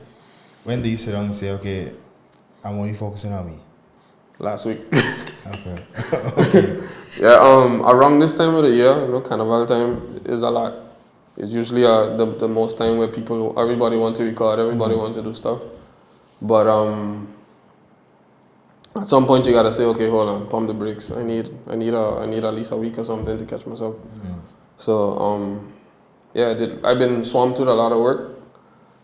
When do you sit down and say, okay, I'm only focusing on me? Last week. Okay. Okay. Yeah, around this time of the year, you know, Carnival time is a lot. It's usually the most time where everybody wants to record, everybody wants to do stuff. But at some point you gotta say, okay, hold on, pump the brakes. I need at least a week or something to catch myself. So yeah, I've been swamped with a lot of work,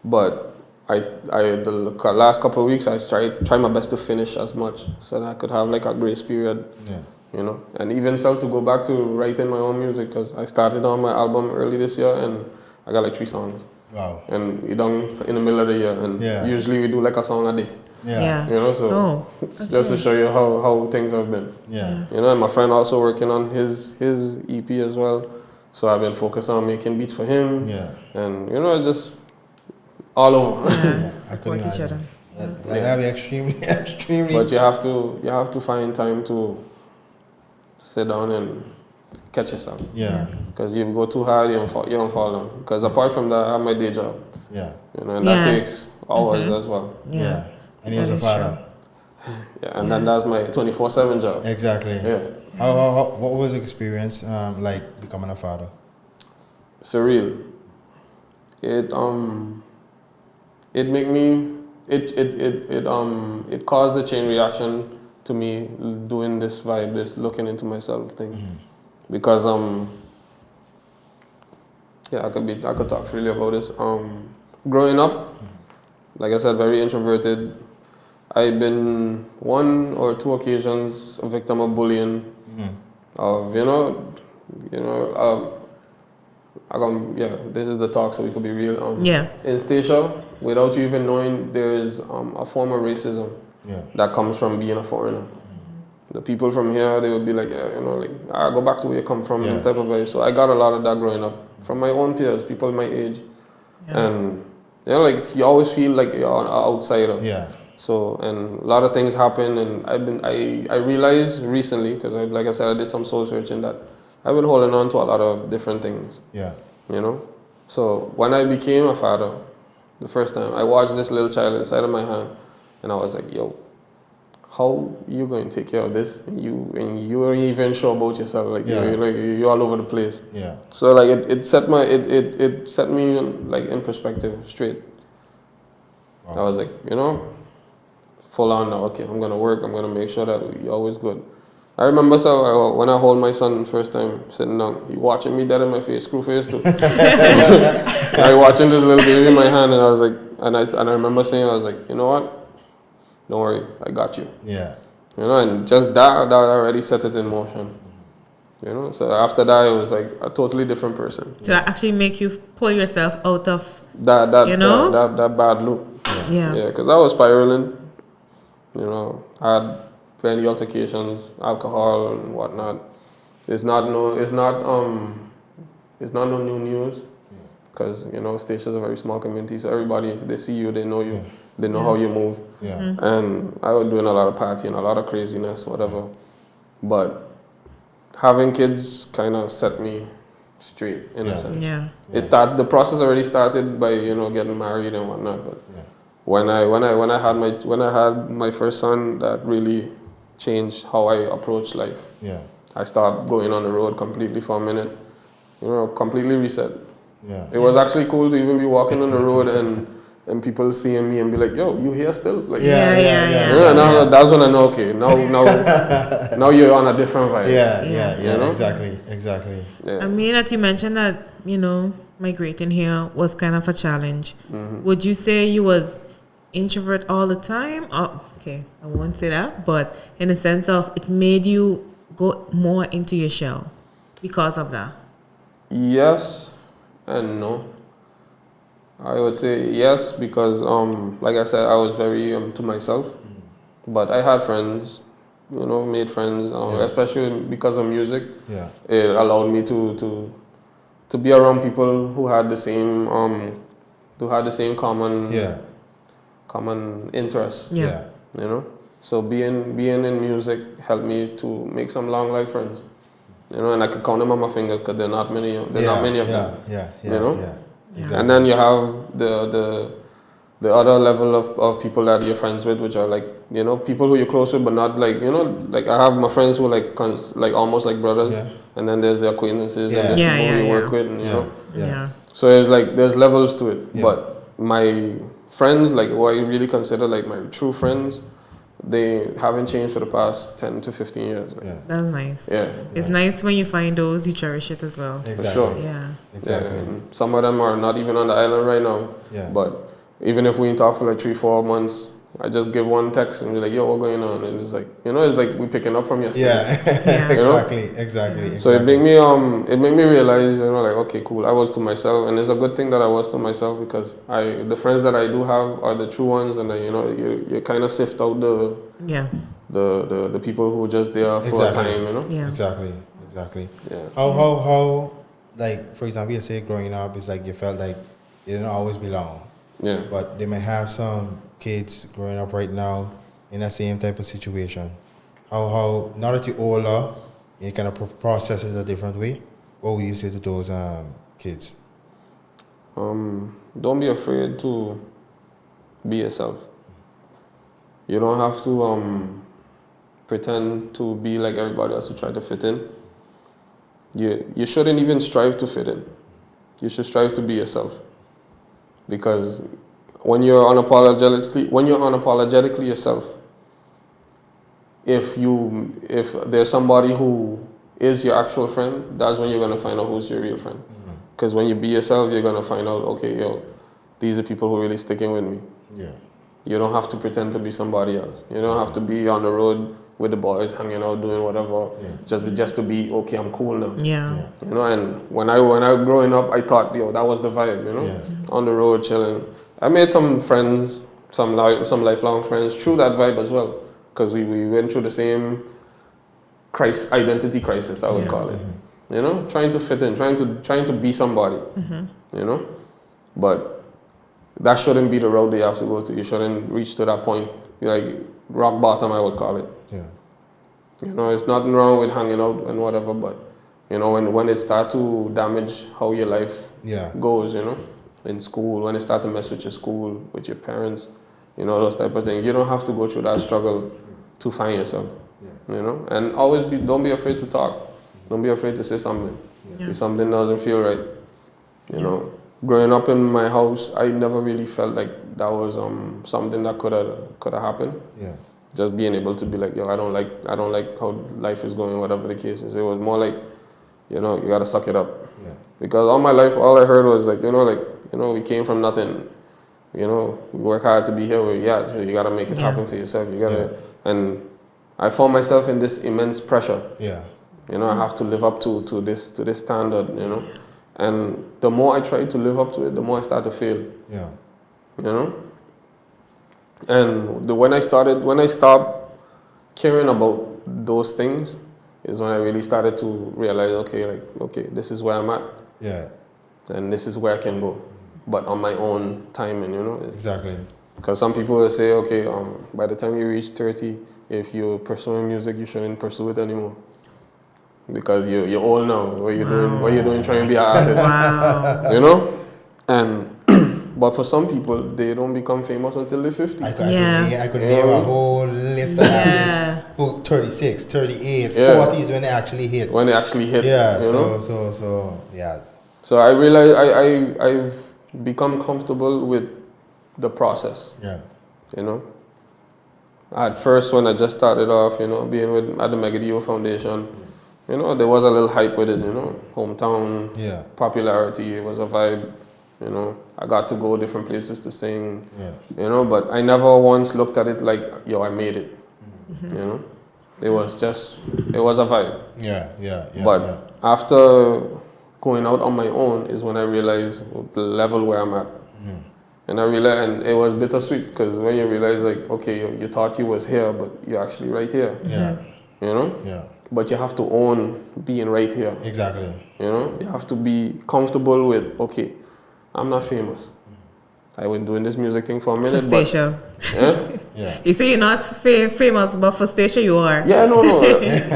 but the last couple of weeks I try my best to finish as much so that I could have like a grace period. Yeah. You know, and even so to go back to writing my own music because I started on my album early this year and I got like 3 songs. Wow. And we done in the middle of the year, and Yeah. usually we do like a song a day. Yeah. You know, so Oh, just to okay. show you how things have been. Yeah. You know, and my friend also working on his EP as well, so I've been focused on making beats for him. Yeah. And you know, it's just all over. Yeah, I could support each imagine. other. That'd be extremely, extremely. But you have to find time to sit down and catch yourself. Yeah. Because if you go too hard, you don't fall down. Because apart from that, I have my day job. Yeah. You know, and Yeah. that takes hours as well. Yeah. And he's That a is father. Yeah, and then that's my 24/7 job. Exactly. Yeah, What was the experience like becoming a father? surreal. It make me it caused a chain reaction to me doing this vibe, this looking into myself thing, because yeah, I could talk freely about this. Growing up, like I said, very introverted. I've been 1 or 2 occasions a victim of bullying, of this is the talk, so we could be real. Yeah. In Statia, without you even knowing, there is a form of racism Yeah. that comes from being a foreigner. The people from here, they would be like, yeah, you know, like, go back to where you come from, Yeah. type of vibe. So I got a lot of that growing up from my own peers, people my age, and you know, like you always feel like you're an outsider. Yeah. So, and a lot of things happen, and I realized recently, because like I said, I did some soul searching, that I've been holding on to a lot of different things, Yeah. you know. So when I became a father, The first time I watched this little child inside of my hand, and I was like, yo, how you going to take care of this? And you aren't even sure about yourself. Like you're all over the place. Yeah. So like it set me like in perspective straight. Wow. I was like, full on now. Okay, I'm gonna work. I'm gonna make sure that you're always good. I remember when I hold my son first time sitting down, he watching me dead in my face, screw face too. I watching this little baby in my hand, and I was like, and I remember saying, I was like, you know what? Don't worry, I got you. Yeah. And just that already set it in motion. So after that, it was like a totally different person. To actually make you pull yourself out of that bad loop. Yeah. Yeah, because I was spiraling. I had plenty altercations, alcohol and whatnot. It's not no new news. Because Statia is a very small community, so everybody, they see you, they know you, they know how you move. Yeah. And I was doing a lot of partying, a lot of craziness, whatever. But having kids kind of set me straight in a sense. Yeah. The process already started by getting married and whatnot. But when I had my first son, that really changed how I approach life. Yeah. I started going on the road completely for a minute. Completely reset. Yeah. It was actually cool to even be walking on the road and people seeing me and be like, "Yo, you here still?" Like, that's when I know. Okay, now you're on a different vibe. Yeah. Exactly. Yeah. I mean, that you mentioned that migrating here was kind of a challenge. Mm-hmm. Would you say you was introvert all the time? Oh, okay, I won't say that, but in the sense of it made you go more into your shell because of that. Yes and no. I would say yes because, like I said, I was very to myself. But I had friends, made friends, especially because of music. Yeah. It allowed me to be around people who had the same common interests. Yeah. So being in music helped me to make some long life friends. And I could count them on my fingers because there are not many of them. Yeah. Exactly. And then you have the other level of people that you're friends with, which are like people who you're close with, but not like like I have my friends who like almost like brothers, and then there's the acquaintances and there's people who you work with, and So it's like there's levels to it. But my friends, like who I really consider like my true friends, they haven't changed for the past 10 to 15 years. That's nice. Yeah. It's nice when you find those, you cherish it as well. Exactly. For sure. Yeah. Exactly. Yeah. Some of them are not even on the island right now. Yeah. But even if we talk for like 3-4 months, I just give one text and be like, "Yo, what's going on?" And it's like, it's like we picking up from yesterday. Yeah. Exactly. So it made me realize, like, okay, cool. I was to myself, and it's a good thing that I was to myself because the friends that I do have are the true ones, and you kind of sift out the people who are just there for a time, Yeah. Exactly. Yeah. How like for example, you say growing up, it's like you felt like you didn't always belong. Yeah. But they might have some kids growing up right now in the same type of situation. How now that you're older, you kind of process it a different way. What would you say to those kids? Don't be afraid to be yourself. You don't have to pretend to be like everybody else to try to fit in. You shouldn't even strive to fit in. You should strive to be yourself. Because when you're unapologetically yourself, if there's somebody who is your actual friend, that's when you're gonna find out who's your real friend. Because when you be yourself, you're gonna find out, okay, these are people who are really sticking with me. Yeah. You don't have to pretend to be somebody else. You don't have to be on the road with the boys, hanging out, doing whatever, just to be okay. I'm cool now. Yeah. And when I growing up, I thought, that was the vibe. On the road, chilling. I made some friends, some lifelong friends through that vibe as well, because we went through the same identity crisis, I would call it. Trying to fit in, trying to be somebody. But that shouldn't be the road that you have to go to. You shouldn't reach to that point, like rock bottom, I would call it. Yeah. It's nothing wrong with hanging out and whatever, but when it starts to damage how your life goes, in school, when they start to mess with your school, with your parents, you know, those type of things. You don't have to go through that struggle to find yourself, you know. And always don't be afraid to talk. Don't be afraid to say something. Yeah. If something doesn't feel right, you know. Growing up in my house, I never really felt like that was something that could have happened. Yeah. Just being able to be like, yo, I don't like how life is going, whatever the case is. It was more like, you know, you gotta suck it up. Yeah. Because all my life, all I heard was like, we came from nothing. You know, we work hard to be here where we at. So you gotta make it happen for yourself. You gotta, and I found myself in this immense pressure. Yeah. You know, I have to live up to this standard. You know, and the more I try to live up to it, the more I start to fail. Yeah. You know, and when I stopped caring about those things, is when I really started to realize, okay, this is where I'm at. Yeah. And this is where I can go, but on my own timing, you know. Exactly. Because some people will say, okay, by the time you reach 30, if you're pursuing music, you shouldn't pursue it anymore. Because you're old now. What you doing? What you doing trying to be an artist? Wow. You know, and but for some people, they don't become famous until they're 50. I could name a whole list of artists who 36, 38, 40s when they actually hit. When they actually hit. Yeah. You know? So yeah. So I realized I've become comfortable with the process. Yeah. You know. At first, when I just started off, you know, being at the Megadio Foundation, you know, there was a little hype with it, you know, hometown popularity. It was a vibe, you know. I got to go different places to sing, you know, but I never once looked at it like, yo, I made it, you know. It was a vibe. Yeah. But after going out on my own is when I realized the level where I'm at. And I realized, and it was bittersweet, because when you realize, like, okay, you thought you was here, but you're actually right here. Yeah. You know? Yeah. But you have to own being right here. Exactly. You know? You have to be comfortable with, okay, I'm not famous. I've been doing this music thing for a minute. For Statia. Yeah. You say you're not famous, but for Statia you are. Yeah, no.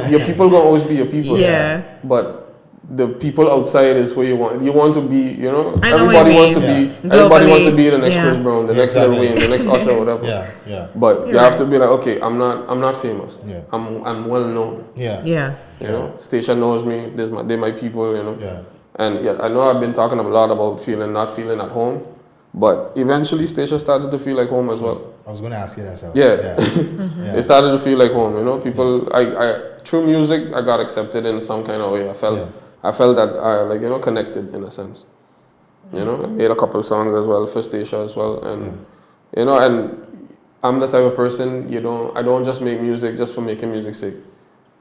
Your people gonna always be your people. Yeah. But the people outside is where you want to be, you know. I know Everybody what wants you to mean. be. Everybody wants to be the next Yeah. Chris Brown, the next Lil Wayne, the next Usher, whatever. Yeah. But you have to be like, okay, I'm not famous. Yeah. I'm well known. Yeah. Yes. You know, Statia knows me. They're my people. You know. Yeah. And I know I've been talking a lot about not feeling at home, but eventually Statia started to feel like home as well. I was gonna ask you that. So. Yeah. It started to feel like home. You know, people. I through music, I got accepted in some kind of way. I felt that I connected in a sense. You know, I made a couple of songs as well for Statia as well, and you know, and I'm the type of person I don't just make music just for making music's sake.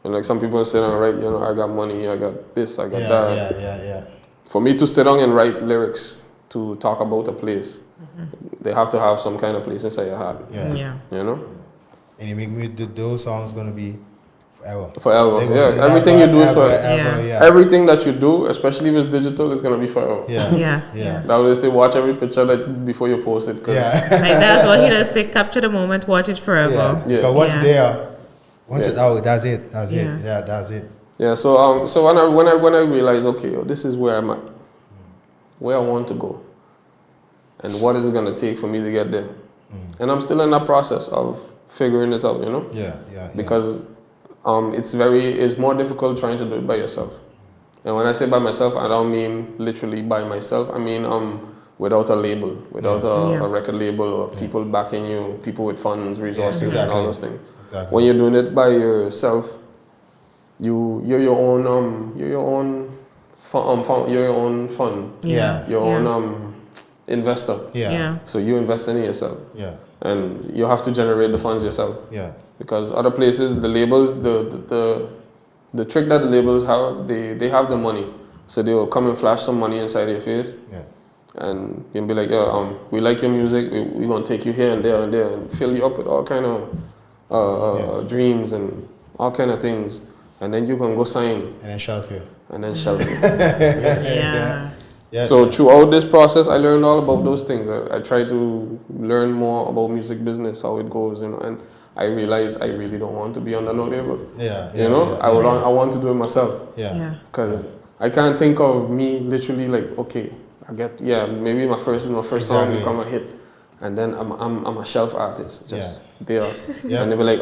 And like some people sit down and write, you know, I got money, I got this, I got that. Yeah. For me to sit down and write lyrics to talk about a place, they have to have some kind of place inside your heart. Yeah. You know. And you make me those songs gonna be forever. Forever. Yeah. Everything you do is forever. Yeah. Everything that you do, especially if it's digital, is gonna be forever. Yeah. That way they say watch every picture before you post it. Like that's what he does say, capture the moment, watch it forever. Yeah. Because once it's out, that's it. That's it. Yeah, that's it. Yeah, so when I realized, okay, this is where I'm at, where I want to go, and what is it gonna take for me to get there, and I'm still in that process of figuring it out, you know. Yeah. Because it's more difficult trying to do it by yourself, and when I say by myself, I don't mean literally by myself. I mean without a label, without a record label or people backing you, people with funds, resources, and all those things. Exactly. When you're doing it by yourself, you're your own fund. Yeah. Your own investor. Yeah. So you invest in yourself. Yeah. And you have to generate the funds yourself. Yeah. Because other places, the labels, the trick that the labels have, they have the money. So they will come and flash some money inside your face. Yeah. And you'll be like, we like your music, we're gonna take you here and there and fill you up with all kind of dreams and all kind of things. And then you can go sign. And then shelf you. Yeah. So throughout this process, I learned all about those things. I tried to learn more about music business, how it goes, you know, and I realized I really don't want to be under no label. I want to do it myself. Yeah. Because I can't think of me literally like, okay, I maybe my first song Exactly. become a hit, and then I'm a shelf artist, just there, Yeah. and they be like,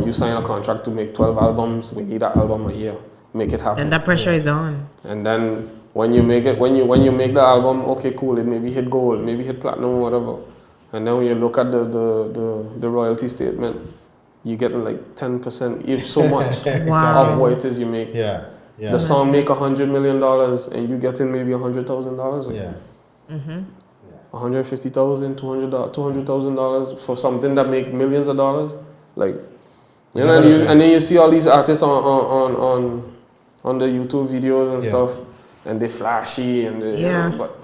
you sign a contract to make 12 albums, we need an album a year, make it happen. And that pressure is on. And then when you make it, when you make the album, okay, cool, it maybe hit gold, maybe hit platinum, whatever, and then when you look at the royalty statement, you getting like 10%, if so much, Wow. of what it is you make. Yeah. Yeah. The song make $100 million, and you getting maybe $100,000. Yeah. $150,000, $200,000 for something that make millions of dollars, like, you know, and then you see all these artists on the YouTube videos and stuff, and they flashy and they, you know, but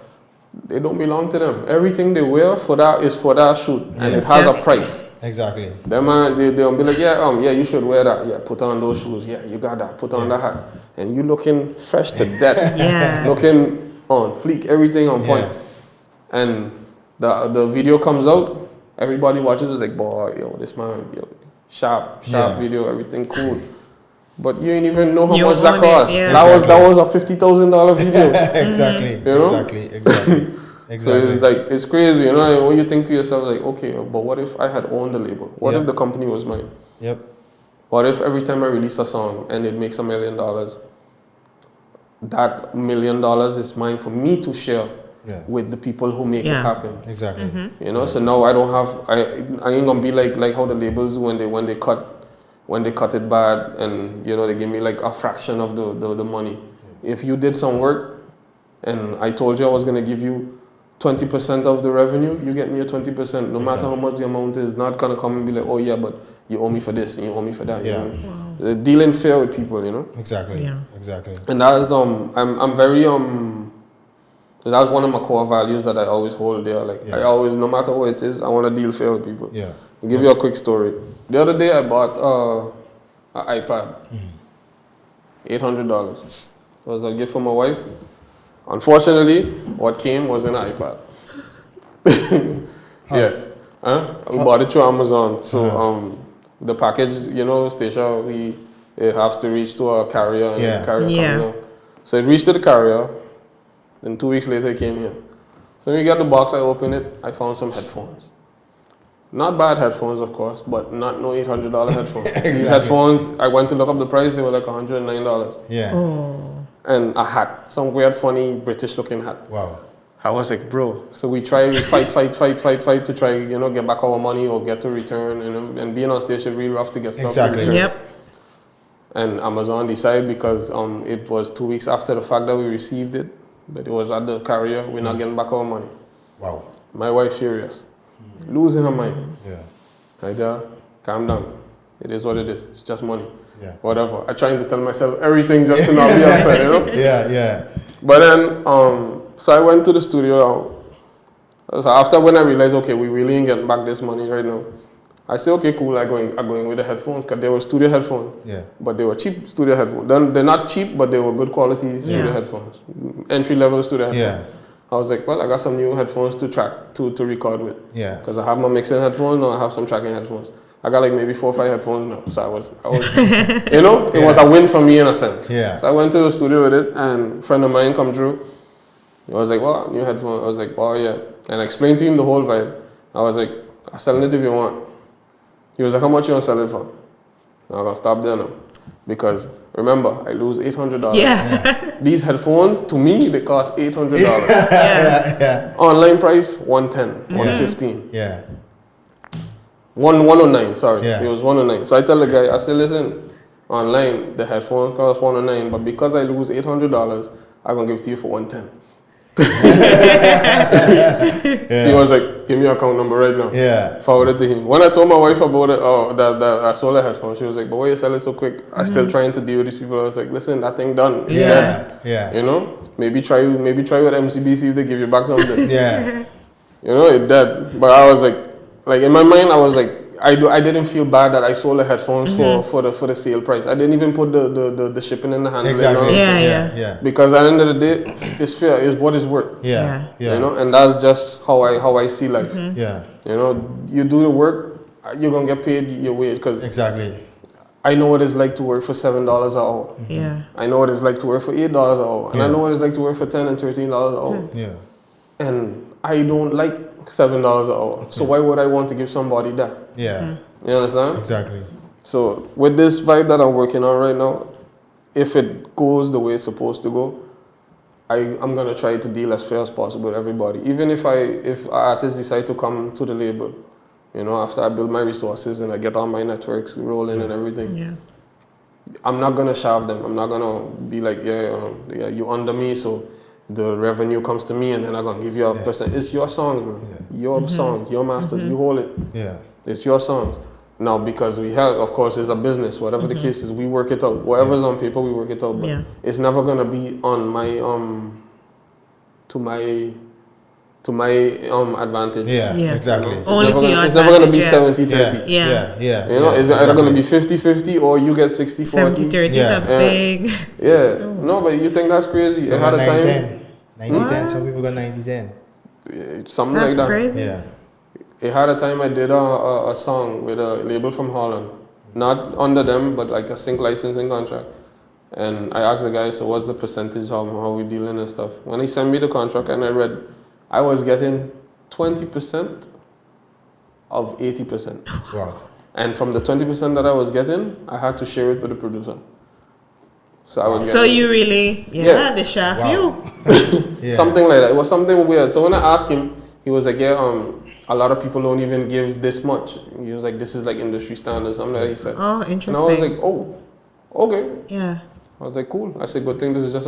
they don't belong to them. Everything they wear for that is for that shoot, and it has a price. Exactly. Them man, they'll be like, yeah, you should wear that. Yeah, put on those shoes. Yeah, you got that. Put on that hat, and you looking fresh to death. Looking on fleek, everything on point. And the video comes out, everybody watches is like, boy, yo, this man, yo, sharp video, everything cool. But you ain't even know how much that cost. That was a $50,000 video. Exactly. You know? Exactly. So it's like, it's crazy, you know, when you think to yourself like, okay, but what if I had owned the label? What if the company was mine? Yep. What if every time I release a song and it makes $1 million, that $1 million is mine for me to share with the people who make it happen. Exactly. You know, so now I don't have, I ain't gonna be like how the labels do when they cut it bad, and you know they give me like a fraction of the money. If you did some work and I told you I was gonna give you 20% of the revenue, you get me a 20%, no matter how much the amount is. Not gonna come and be like, oh yeah, but you owe me for this and you owe me for that. Yeah. You know? Dealing fair with people, you know. Exactly. Yeah. Exactly. And that is I'm very that's one of my core values that I always hold there. Like I always, no matter what it is, I want to deal fair with people. Yeah. I'll give you a quick story. The other day I bought an iPad, $800. It was a gift for my wife. Unfortunately, what came was an iPad. We bought it through Amazon. So the package, you know, Statia, it has to reach to a carrier, and the carrier comes out. So it reached to the carrier. Then 2 weeks later, it came here. So when we got the box, I opened it. I found some headphones. Not bad headphones, of course, but not no $800 headphones. These headphones, I went to look up the price. They were like $109. Yeah. Oh. And a hat, some weird, funny British-looking hat. Wow. I was like, bro. So we fight to try, you know, get back our money or get to return. And being on station really rough to get stuff. Exactly. Yep. And Amazon decided, because it was 2 weeks after the fact that we received it, but it was at the carrier, we're not getting back our money. Wow. My wife furious, losing her mind. Yeah. Like, calm down. It is what it is. It's just money. Yeah. Whatever. I trying to tell myself everything just to not be upset, you know? Yeah. But then, so I went to the studio. So after when I realized, okay, we really ain't getting back this money right now, I said, okay, cool, I'm going with the headphones, because they were studio headphones. Yeah. But they were cheap studio headphones. They're not cheap, but they were good quality studio headphones. Entry-level studio headphones. Yeah. I was like, well, I got some new headphones to record with. Yeah. Because I have my mixing headphones, and I have some tracking headphones. I got like maybe 4 or 5 headphones now. So I was you know, it was a win for me in a sense. Yeah. So I went to the studio with it, and a friend of mine come through. He was like, well, new headphones. I was like, wow, yeah. And I explained to him the whole vibe. I was like, I'm selling it if you want. He was like, how much you want to sell it for? I'm going to stop there now. Because remember, I lose $800. Yeah. These headphones, to me, they cost $800. Yeah. Online price, $110, $115. Yeah. 109, sorry. Yeah. It was 109. So I tell the guy, I said, listen, online, the headphones cost 109, but because I lose $800, I'm going to give it to you for 110. He was like, give me your account number right now. Yeah. Forwarded to him. When I told my wife about it, that I sold a headphone, she was like, but why you sell it so quick? I'm still trying to deal with these people. I was like, listen, that thing done. It's dead. Yeah. You know? Maybe try with MCB, see if they give you back something. Yeah. You know, it dead. But I was like in my mind, I was like, I didn't feel bad that I sold the headphones for the sale price. I didn't even put the shipping in the handle. Exactly. Yeah. Because at the end of the day, it's fair. It's what it's worth. Yeah. You know, and that's just how I see life. Yeah. You know, you do the work, you're gonna get paid your wage. Because Exactly. I know what it's like to work for $7 an hour. Yeah. I know what it's like to work for $8 an hour, and I know what it's like to work for $10 and $13 an hour. Yeah. and I don't like $7 an hour. So why would I want to give somebody that? Yeah. You understand? Exactly. So with this vibe that I'm working on right now, if it goes the way it's supposed to go, I'm gonna try to deal as fair as possible with everybody. Even if artists decide to come to the label, you know, after I build my resources and I get all my networks rolling and everything, Yeah. I'm not gonna shove them. I'm not gonna be like, yeah, you under me, so the revenue comes to me, and then I'm gonna give you a percent. It's your songs, bro. Your songs, your masters. You hold it. Yeah. It's your songs. Now, because we have, of course, it's a business. Whatever the case is, we work it out. Whatever's on paper, we work it out. But it's never gonna be on my to my advantage. Yeah. Exactly. Only to your It's never gonna be advantage, 70-30. Yeah. You know, it's either gonna be 50-50 or you get 60-40. 70-30 is a big. Yeah. No, but you think that's crazy? So it had a time. 90-10. Some people got 90-10. Something That's like that. crazy. Yeah. It had a time I did a song with a label from Holland. Not under them, but like a sync licensing contract. And I asked the guy, so what's the percentage, how we dealing and stuff. When he sent me the contract and I read, I was getting 20% of 80%. Wow. And from the 20% that I was getting, I had to share it with the producer. So I was So getting, you really, they shaft you. something like that. It was something weird. So when I asked him, he was like, a lot of people don't even give this much. He was like, this is like industry standards. Something like that, he said. Oh, interesting. And I was like, oh, okay. Yeah. I was like, cool. I said, good thing this is just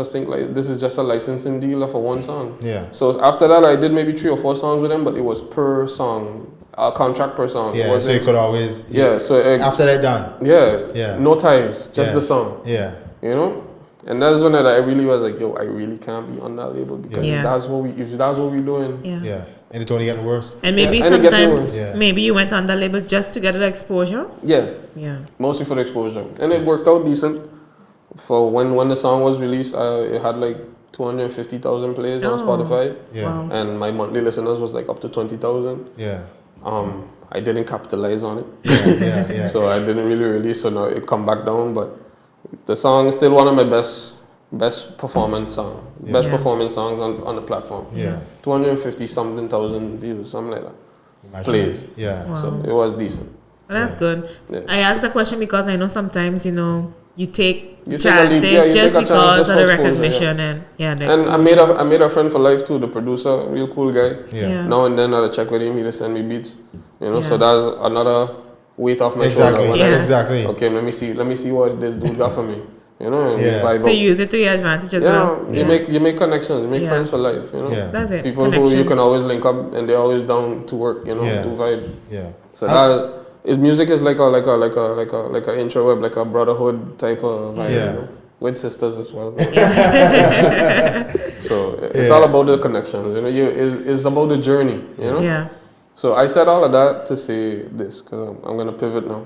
this is just a licensing deal for one song. Yeah. So after that, I did maybe 3 or 4 songs with him, but it was per song, a contract per song. Yeah. So you could always. Yeah. So after that done. Yeah. Yeah. No ties, just the song. Yeah. You know. And that's when I really was like, yo, I really can't be on that label because if that's what we're doing. Yeah. And it's only getting worse. And maybe sometimes, maybe you went on the label just to get the exposure. Yeah. Yeah. Mostly for the exposure, and it worked out decent. For when the song was released, it had like 250,000 plays on Spotify. Yeah. Wow. And my monthly listeners was like up to 20,000. Yeah. I didn't capitalize on it. Yeah. So I didn't really release, so now it come back down, but the song is still one of my best performing songs on the platform. Yeah. 250 something thousand views, something like that. Imagine Plays. that. Yeah. Wow. So it was decent. Well, that's good. Yeah. I asked the question because I know sometimes, you take You chances take a leap, you just take a chance because just of for the exposure, recognition And exposure. I made a friend for life too, the producer, real cool guy. Yeah. Now and then I'll check with him, he'll send me beats. So that's another weight off my Exactly. shoulder. Exactly. Okay, let me see what this dude got for me. And vibe So out. use it to your advantage as well. You make connections, you make friends for life, Yeah. That's it. People who you can always link up and they're always down to work, do vibe. Yeah. So music is like a introvert, like a brotherhood type of vibe, with sisters as well. So it's all about the connections, it's about the journey, Yeah. So I said all of that to say this, because I'm gonna pivot now.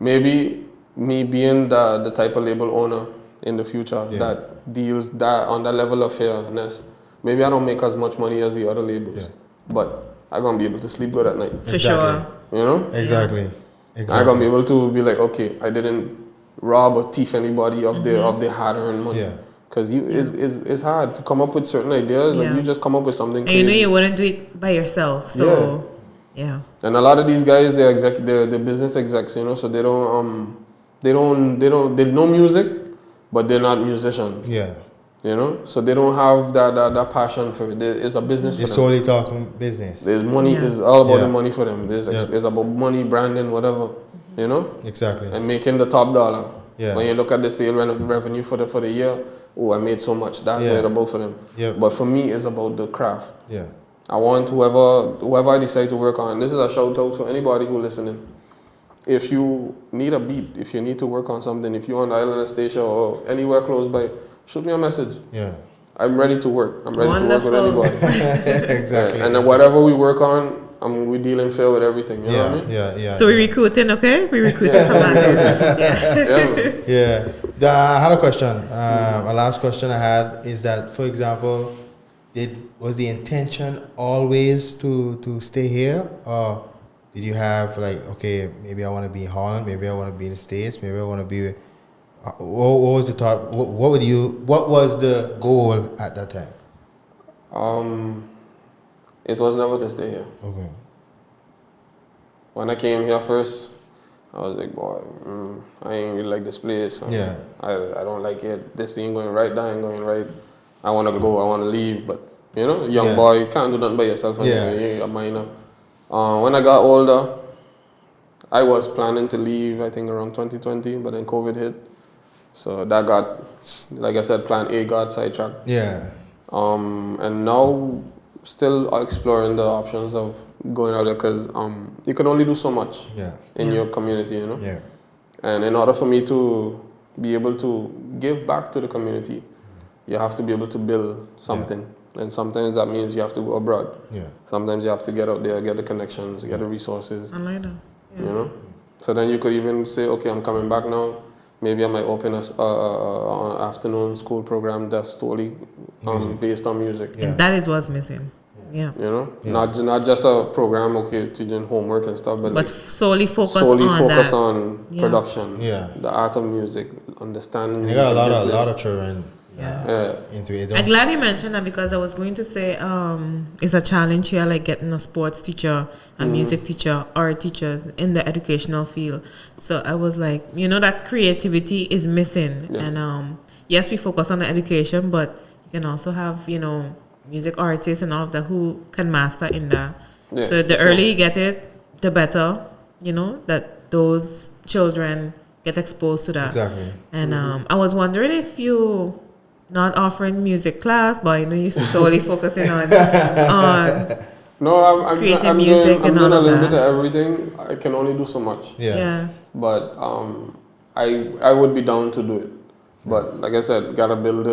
Maybe me being the type of label owner in the future that deals that on that level of fairness, maybe I don't make as much money as the other labels, but I'm gonna be able to sleep good at night. For sure. Exactly. I'm gonna be able to be like, okay, I didn't rob or thief anybody of their hard-earned money. Yeah. Because it's hard to come up with certain ideas. Like you just come up with something. And you wouldn't do it by yourself. So And a lot of these guys, they're business execs, so they know music, but they're not musicians. Yeah. So they don't have that passion for it. It's a business for They're them. solely talking business. There's money. It's all about the money for them. It's about money, branding, whatever. Exactly. And making the top dollar. Yeah. When you look at the sale revenue for the year, I made so much. That's what it's about for them. Yeah. But for me, it's about the craft. Yeah. I want whoever I decide to work on. This is a shout out for anybody who listening. If you need a beat, if you need to work on something, if you're on the island of Statia or anywhere close by, shoot me a message. Yeah. I'm ready to work. I'm ready to work with anybody. Exactly. And then whatever we work on, we dealing fair with everything. You know what I mean? Yeah. So we're recruiting, okay? We're recruiting some artists. Yeah. I had a question. A last question I had is that, for example, was the intention always to stay here, or did you have okay, maybe I want to be in Holland, maybe I want to be in the States, maybe I want to be? What was the thought? What was the goal at that time? It was never to stay here. Okay. When I came here first, I was like, boy, I ain't really like this place. Yeah. I don't like it. This ain't going right, that ain't going right. I want to go, I want to leave. But, you know, young boy, you can't do nothing by yourself. Anyway. You're a minor. When I got older, I was planning to leave, I think, around 2020, but then COVID hit. So that got, like I said, plan A got sidetracked. Yeah. And now, still exploring the options of going out there because you can only do so much in your community, you know? Yeah. And in order for me to be able to give back to the community, you have to be able to build something. Yeah. And sometimes that means you have to go abroad. Yeah. Sometimes you have to get out there, get the connections, get the resources. I like that. Yeah. You know? So then you could even say, okay, I'm coming back now. Maybe I might open an afternoon school program that's totally based on music. Yeah. And that is what's missing. Yeah. You know? Yeah. Not just a program, okay, teaching homework and stuff, but like solely focus on production, the art of music, understanding. And you got a lot of children into it. I'm glad you mentioned that because I was going to say it's a challenge here, like getting a sports teacher, a music teacher, art teachers in the educational field. So I was like, you know, that creativity is missing. Yeah. And yes, we focus on the education, but you can also have, you know, music artists and all of that who can master in that. Yeah, so the earlier you get it, the better, you know, that those children get exposed to that. Exactly. And I was wondering if you not offering music class, but you know, you're solely focusing on no, I'm creating music and all doing a of little that. bit of everything. I can only do so much. Yeah. But I would be down to do it. But like I said, gotta build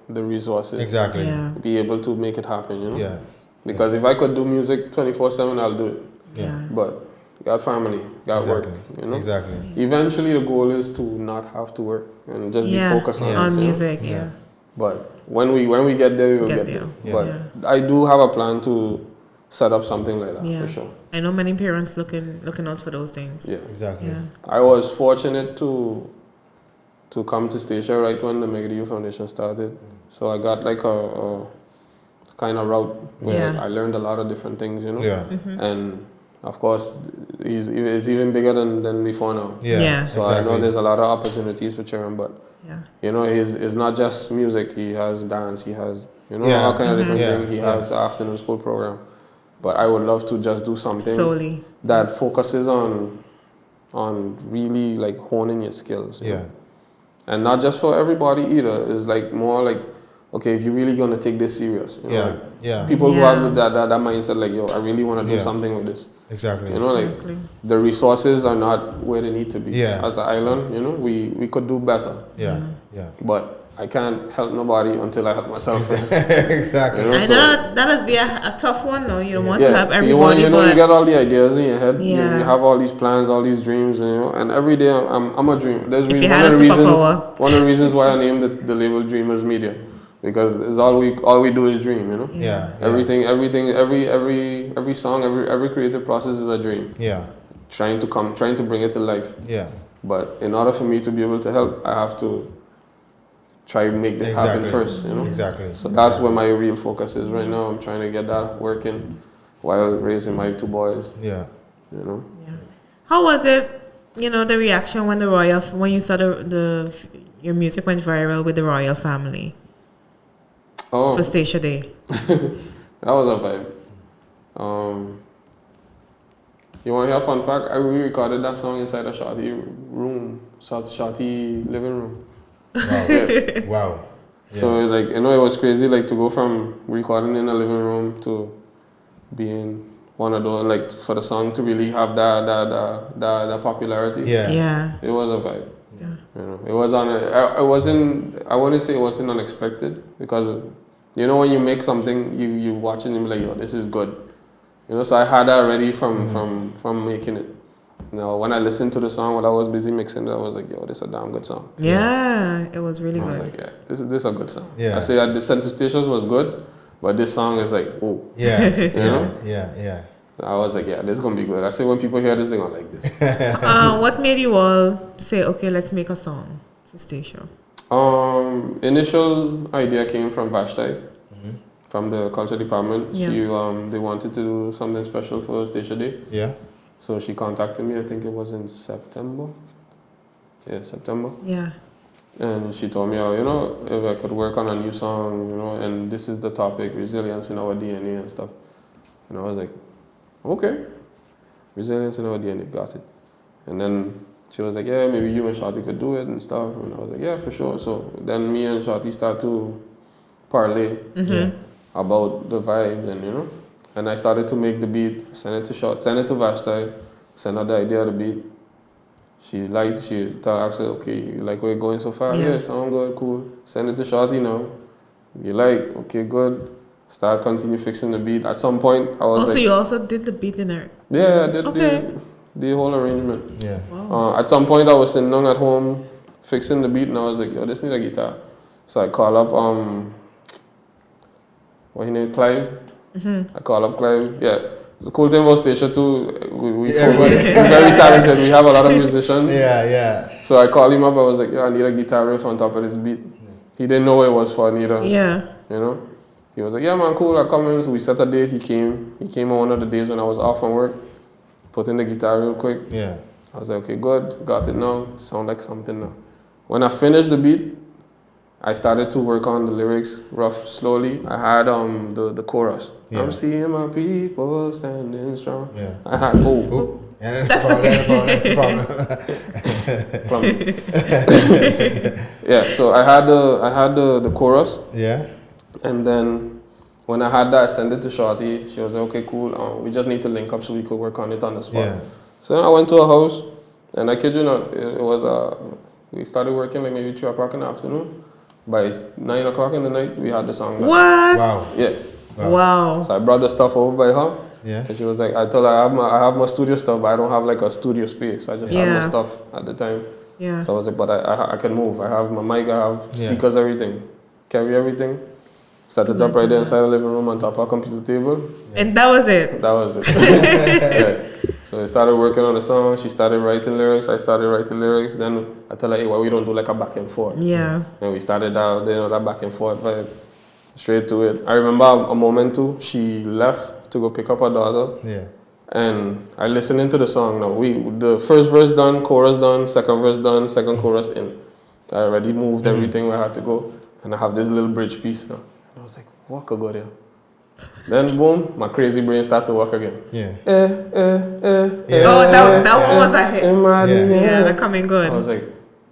the resources. Exactly. Yeah. Be able to make it happen, you know? Yeah. Because if I could do music 24/7, I'll do it. Yeah. But got family, got work, you know? Exactly. Eventually the goal is to not have to work and just be focused on music, you know? But when we get there, we will get there. Yeah. But I do have a plan to set up something like that for sure. I know many parents looking out for those things. Yeah. Exactly. Yeah. I was fortunate to come to Statia right when the Megadu Foundation started. So I got like a kind of route where I learned a lot of different things, you know? Yeah. Mm-hmm. And of course, it's even bigger than before now. Yeah. So I know there's a lot of opportunities for children, but you know, it's not just music. He has dance, he has, you know, all kind of different things. He has afternoon school program. But I would love to just do something solely that focuses on really like honing your skills. You know? And not just for everybody either. It's like more like, okay, if you're really gonna take this serious, you know, like people who have that mindset, like, yo, I really want to do something with this. Exactly. You know, like the resources are not where they need to be. As an island, you know, we could do better. Yeah. But I can't help nobody until I help myself. Exactly. You know, I know that must be a tough one though. You want to help everybody. You get all the ideas in your head. Yeah. You have all these plans, all these dreams, you know, and every day I'm a dream. There's if you had a superpower. One of the reasons why I named the label Dreamers Media. Because it's all we do is dream, you know. Everything, every song, every creative process is a dream. Yeah. Trying to bring it to life. Yeah. But in order for me to be able to help, I have to try to make this happen first, you know. Exactly. So that's where my real focus is right now. I'm trying to get that working while raising my two boys. Yeah. You know. Yeah. How was it? You know, the reaction when you saw your music went viral with the royal family. Oh. For Statia Day. That was a vibe. You want to hear a fun fact? We recorded that song inside a Shotty living room. Wow. Wow. Yeah. So like, you know, it was crazy, like to go from recording in a living room to being one of those, like for the song to really have that popularity. Yeah. It was a vibe. Yeah. You know, it was I wouldn't say it wasn't unexpected because, you know, when you make something, you watch it and you're like, yo, this is good. You know, so I had that ready from making it. Now, when I listened to the song while I was busy mixing it, I was like, yo, this is a damn good song. Yeah, it was really good. I was like, yeah, this is a good song. Yeah. I say that the Center Stations was good, but this song is like, oh. Yeah. You know? Yeah. I was like, yeah, this is going to be good. I say when people hear this, they're going to like this. What made you all say, okay, let's make a song for Statia? Initial idea came from Vashti. from the culture department. Yeah. She they wanted to do something special for Statia Day. Yeah. So she contacted me. I think it was in September. Yeah, September. Yeah. And she told me, oh, you know, if I could work on a new song, you know, and this is the topic, resilience in our DNA and stuff. And I was like, okay, resilience in our DNA, got it. And then she was like, yeah, maybe you and Shawty could do it and stuff. And I was like, yeah, for sure. So then me and Shawty start to parlay about the vibes and, you know. And I started to make the beat, send it to Shawty, send it to Vashti, send her the idea of the beat. She liked, she asked her, okay, you like where you're going so far? Yeah, sound good, cool. Send it to Shawty now. You like, okay, good. Continue fixing the beat. At some point, I was you also did the beat in there? Yeah, I did the whole arrangement. Yeah. Wow. At some point, I was sitting down at home fixing the beat, and I was like, yo, this need a guitar. So I call up, what his name, Clive? I call up Clive, yeah. The cool thing about Statia too, we're very talented. We have a lot of musicians. Yeah. So I called him up. I was like, yo, I need a guitar riff on top of this beat. He didn't know what it was for neither. Yeah. You know? He was like, yeah, man, cool, I'll come in. So we set a date. He came. He came on one of the days when I was off from work. Put in the guitar real quick. Yeah. I was like, okay, good. Got it now. Sound like something now. When I finished the beat, I started to work on the lyrics rough, slowly. I had the chorus. Yeah. I'm seeing my people standing strong. Yeah. I had, Yeah, That's problem. yeah, so I had the chorus. Yeah. And then when I had that, I sent it to Shawty. She was like, okay, cool. We just need to link up so we could work on it on the spot. Yeah. So then I went to her house, and I kid you not, it was we started working like maybe 3 o'clock in the afternoon. By 9 o'clock in the night, we had the song done. What? Wow. Yeah. Wow. So I brought the stuff over by her. Yeah. And she was like, I told her I have my studio stuff, but I don't have like a studio space. I just have my stuff at the time. Yeah. So I was like, but I can move. I have my mic, I have speakers, everything. Carry everything. Set it up right there inside the living room on top of a computer table. Yeah. And that was it? That was it. Yeah. So I started working on the song. She started writing lyrics. I started writing lyrics. Then I tell her, hey, why we don't do like a back and forth? Yeah. And we started that, that back and forth vibe. Straight to it. I remember a moment too, she left to go pick up her daughter. Yeah. And I listened into the song now. The first verse done, chorus done, second verse done, second chorus in. I already moved everything where I had to go. And I have this little bridge piece now. And I was like, what could go there? Then boom, my crazy brain started to work again. Yeah. Oh, that one was a hit. Yeah, that coming good. I was like,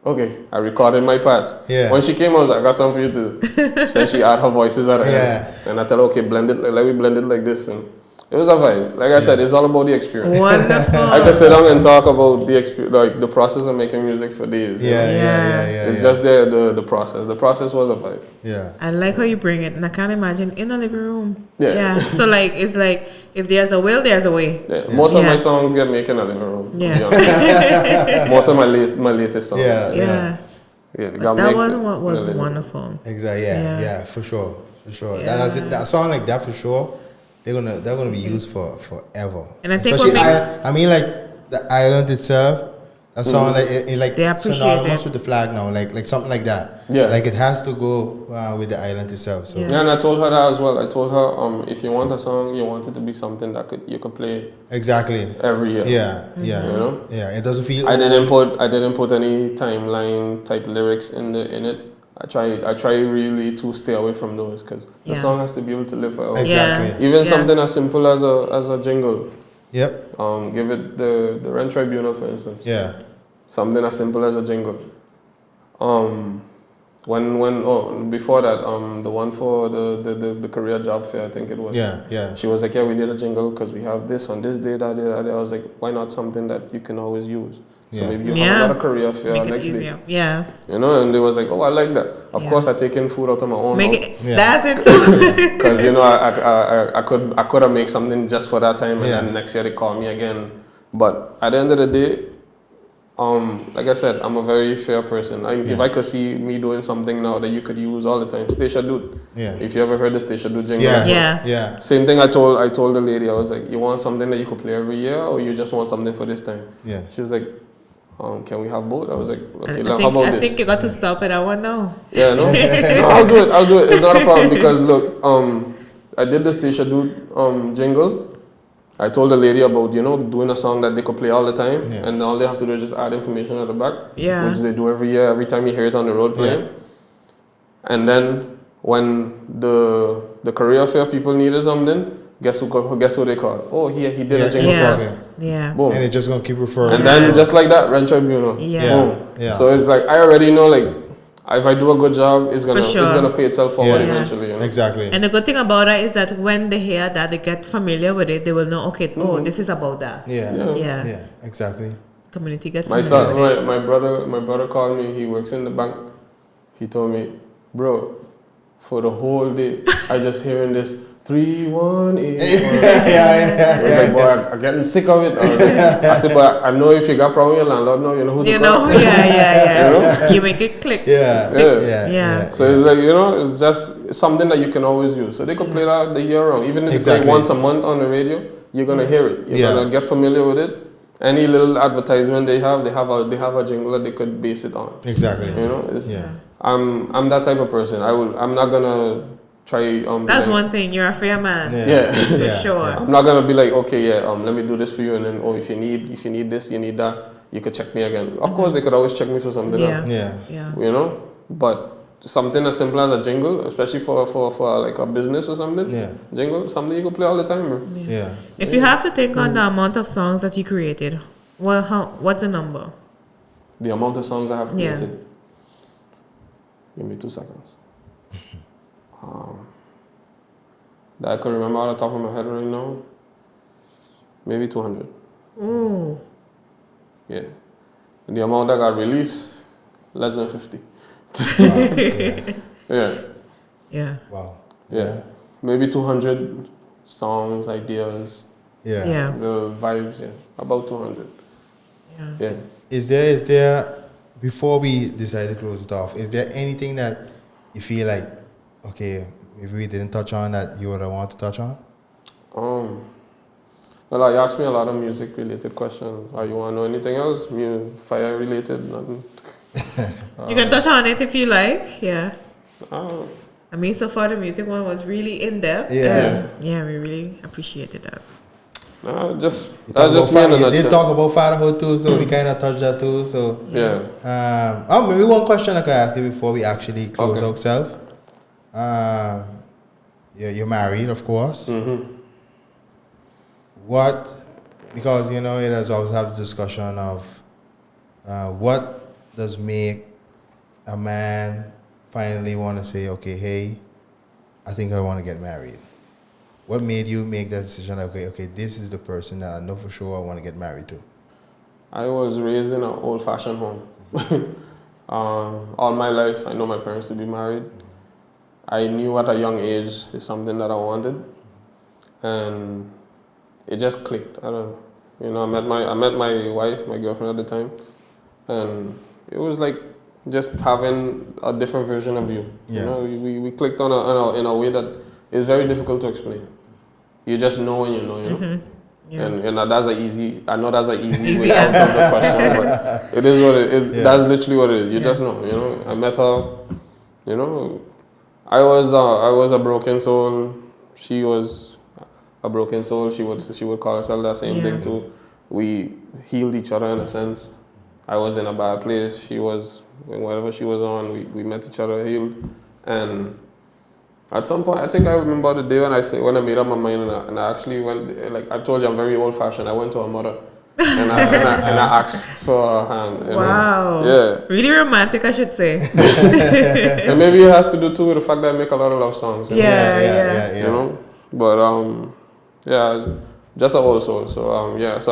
okay, I recorded my part. Yeah. When she came, I was like, I got something for you to do. Then she added her voices at the end. And I tell her, okay, blend it, let me blend it like this. And it was a vibe. Like I said, it's all about the experience. Wonderful. I could sit down and talk about the experience, like the process of making music for days. It's just the process. The process was a vibe. Yeah. I like how you bring it, and I can't imagine in a living room. Yeah. So like it's like if there's a will, there's a way. Yeah. Most of my songs get made in a living room. Yeah. Most of my latest songs. Yeah. That wasn't what was wonderful. Exactly. Yeah. For sure. Yeah. That song like that for sure. They're gonna be used for forever. And I think I mean like the island itself, that song like it like they appreciate synonymous it with the flag now, like something like that. Yeah. Like it has to go with the island itself. So. Yeah, and I told her that as well. I told her if you want a song, you want it to be something that you could play exactly every year. Yeah. You know? Yeah. It doesn't feel. I didn't put any timeline type lyrics in it. I try really to stay away from those because the song has to be able to live forever. Exactly. Even something as simple as a jingle. Yep. Give it the Rent Tribunal, for instance. Yeah. Something as simple as a jingle. Before that, the one for the career job fair, I think it was. Yeah. She was like, yeah, we did a jingle because we have this on this day, that day, that day. I was like, why not something that you can always use? So maybe you have another career fair next day. Yes. You know, and they was like, oh, I like that. Of course, I take in food out of my own mouth. That's it too. Because you know, I could have made something just for that time, and then next year they call me again. But at the end of the day, like I said, I'm a very fair person. If I could see me doing something now that you could use all the time, Statia Dude. Yeah. If you ever heard the Statia Dude jingle. Yeah. Same thing I told the lady. I was like, you want something that you could play every year, or you just want something for this time? Yeah. She was like, can we have both? I was like, okay, how about this? I think you got to stop at that one now. Yeah, no? No, I'll do it. It's not a problem because look, I did the Statia Dude jingle. I told the lady about, doing a song that they could play all the time, and all they have to do is just add information at the back, which they do every year, every time you hear it on the road playing. Yeah. And then when the career fair people needed something, guess who they called? Oh, he did a jingle for us. Yeah. Boom. And it's just gonna keep referring. And then just like that, Rent Tribunal. Yeah. Boom. Yeah. So it's like I already know, like, if I do a good job, it's gonna pay itself forward eventually. Exactly. And the good thing about it is that when they hear that, they get familiar with it. They will know, okay, this is about that. Yeah. Exactly. Community gets my familiar son, with it. my brother called me. He works in the bank. He told me, bro, for the whole day, I just hearing this 3181. I was like, boy, I'm getting sick of it. I said, but I know if you got problem with your landlord, you know who to call. You make it click. Yeah. So it's like, it's just something that you can always use. So they could play that the year round. Even if it's like once a month on the radio, you're gonna hear it. You're gonna get familiar with it. Any little advertisement they have a jingle that they could base it on. Exactly. I'm that type of person. I'm not gonna try. That's one thing. You're a fair man. For sure. I'm not gonna be like, okay, let me do this for you, and then if you need this, you need that, you could check me again. Of course, they could always check me for something else. But something as simple as a jingle, especially for like a business or something. Jingle, something you can play all the time, bro. If you have to take on the amount of songs that you created, what's the number? The amount of songs I have created. Give me 2 seconds. That I could remember out of the top of my head right now. Maybe 200. Ooh. Yeah. And the amount that got released, less than 50. Wow. Yeah. Maybe 200 songs, ideas. The vibes, about 200. Yeah. Is there before we decide to close it off, is there anything that you feel like, okay, maybe we didn't touch on that you would want to touch on? Well, you asked me a lot of music related questions. You want to know anything else? Fire related? Nothing. You can touch on it if you like. I mean, so far the music one was really in depth. We really appreciated that. You did talk about fatherhood too, so we kind of touched that too. So maybe one question I could ask you before we actually close out self. You're married, of course. What? Because it has always have the discussion of what does make a man finally want to say, okay, hey, I think I want to get married. What made you make that decision? Like, okay, this is the person that I know for sure I want to get married to. I was raised in an old-fashioned home. All my life, I know my parents to be married. I knew at a young age it's something that I wanted, and it just clicked. I don't know. I met my wife, my girlfriend at the time, and it was like just having a different version of you. We clicked in a way that is very difficult to explain. You just know when you know, And that's an easy way out of the question, but it is what it is. That's literally what it is. You just know, I met her, I was a broken soul. She was a broken soul. She would call herself that same thing too. We healed each other in a sense. I was in a bad place. She was, whatever she was on, we met each other, healed. And at some point, I think I remember the day when I made up my mind and I actually went, like I told you, I'm very old-fashioned. I went to her mother and I asked for her hand. Wow. Really romantic, I should say. And maybe it has to do too with the fact that I make a lot of love songs. But just a old soul. So so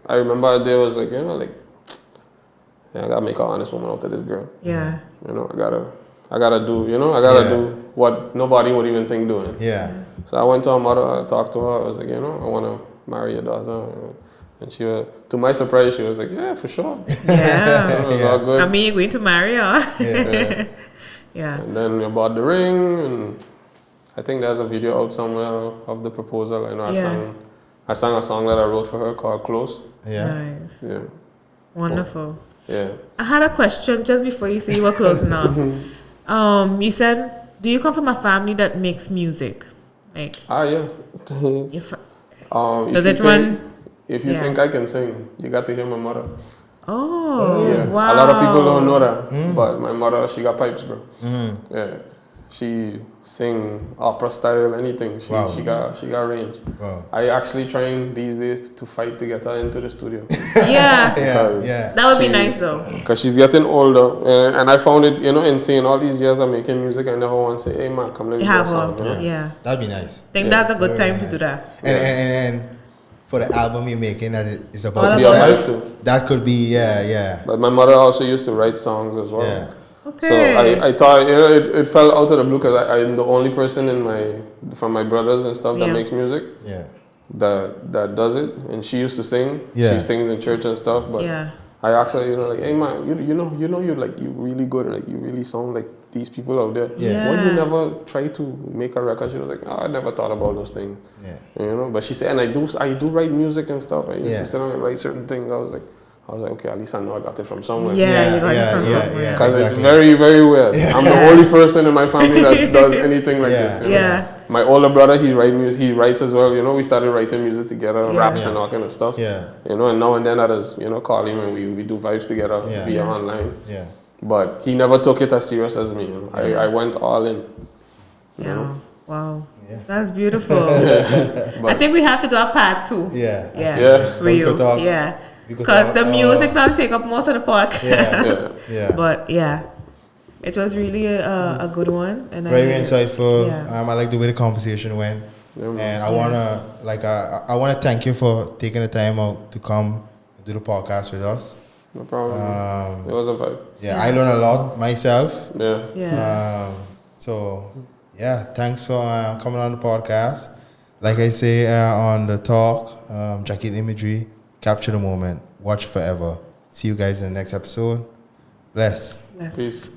I remember a day I was like, I gotta make an honest woman out of this girl. I gotta do what nobody would even think doing. So I went to her mother, I talked to her, I was like, I wanna marry your daughter. And she was, to my surprise, she was like, yeah, for sure. It was all good. I mean, you're going to marry her. And then we bought the ring, and I think there's a video out somewhere of the proposal. I sang a song that I wrote for her called Close. Nice. Wonderful. Yeah. I had a question just before you say you were closing off. You said, do you come from a family that makes music? Like, Yeah. if If does you it run? think, if you Yeah. think I can sing, you got to hear my mother. Oh, Yeah. wow. A lot of people don't know that, but my mother, she got pipes, bro. Yeah. She sing opera style, anything. Wow. She got range. Wow. I actually trying these days to fight to get her into the studio. Yeah. Yeah. That would be nice though. Because she's getting older, and I found it, insane. All these years of making music, I never want to say, "Hey man, come let me do a song." Yeah. That'd be nice. I think Yeah. that's a good Very time to nice. do that. And for the album you're making that is about All Be a about vibe yourself, too. that could be yeah. But my mother also used to write songs as well. Yeah. Okay. So I thought it fell out of the blue because I'm the only person from my brothers and stuff that Yeah. makes music Yeah. that does it, and she used to sing. Yeah. She sings in church and stuff. But Yeah. I asked her, like, hey man, you really good, like you really sound like these people out there. Yeah. Why you never try to make a record? She was like, I never thought about those things. Yeah. But she said, and I do write music and stuff. I used Yeah. to sit down and write certain things. I was like, okay, at least I know I got it from somewhere. Yeah, you got it from yeah, somewhere. yeah. Because it's Exactly. very, very weird. I'm the only person in my family that does anything like Yeah. this. Yeah. My older brother, he writes as well. We started writing music together, Yeah. raps Yeah. and all kind of stuff. Yeah. And now and then I just, call him and we do vibes together Yeah. via Yeah. online. Yeah. But he never took it as serious as me. Yeah. I went all in. Yeah. Wow. Yeah. That's beautiful. But I think we have to do a part 2. Yeah. Yeah. Yeah. Real. We could talk- Yeah. we could Because talk, the music don't take up most of the podcast. Yeah. Yeah. But yeah, it was really a good one. And Very insightful. Yeah. I like the way the conversation went. Yeah, man. And I wanna thank you for taking the time out to come do the podcast with us. No problem. It was a vibe. Yeah, I learned a lot myself. Yeah. Yeah. So yeah, thanks for coming on the podcast. Like I say on the talk, Jacket Imagery, capture the moment, watch forever. See you guys in the next episode. Bless. Yes. Peace.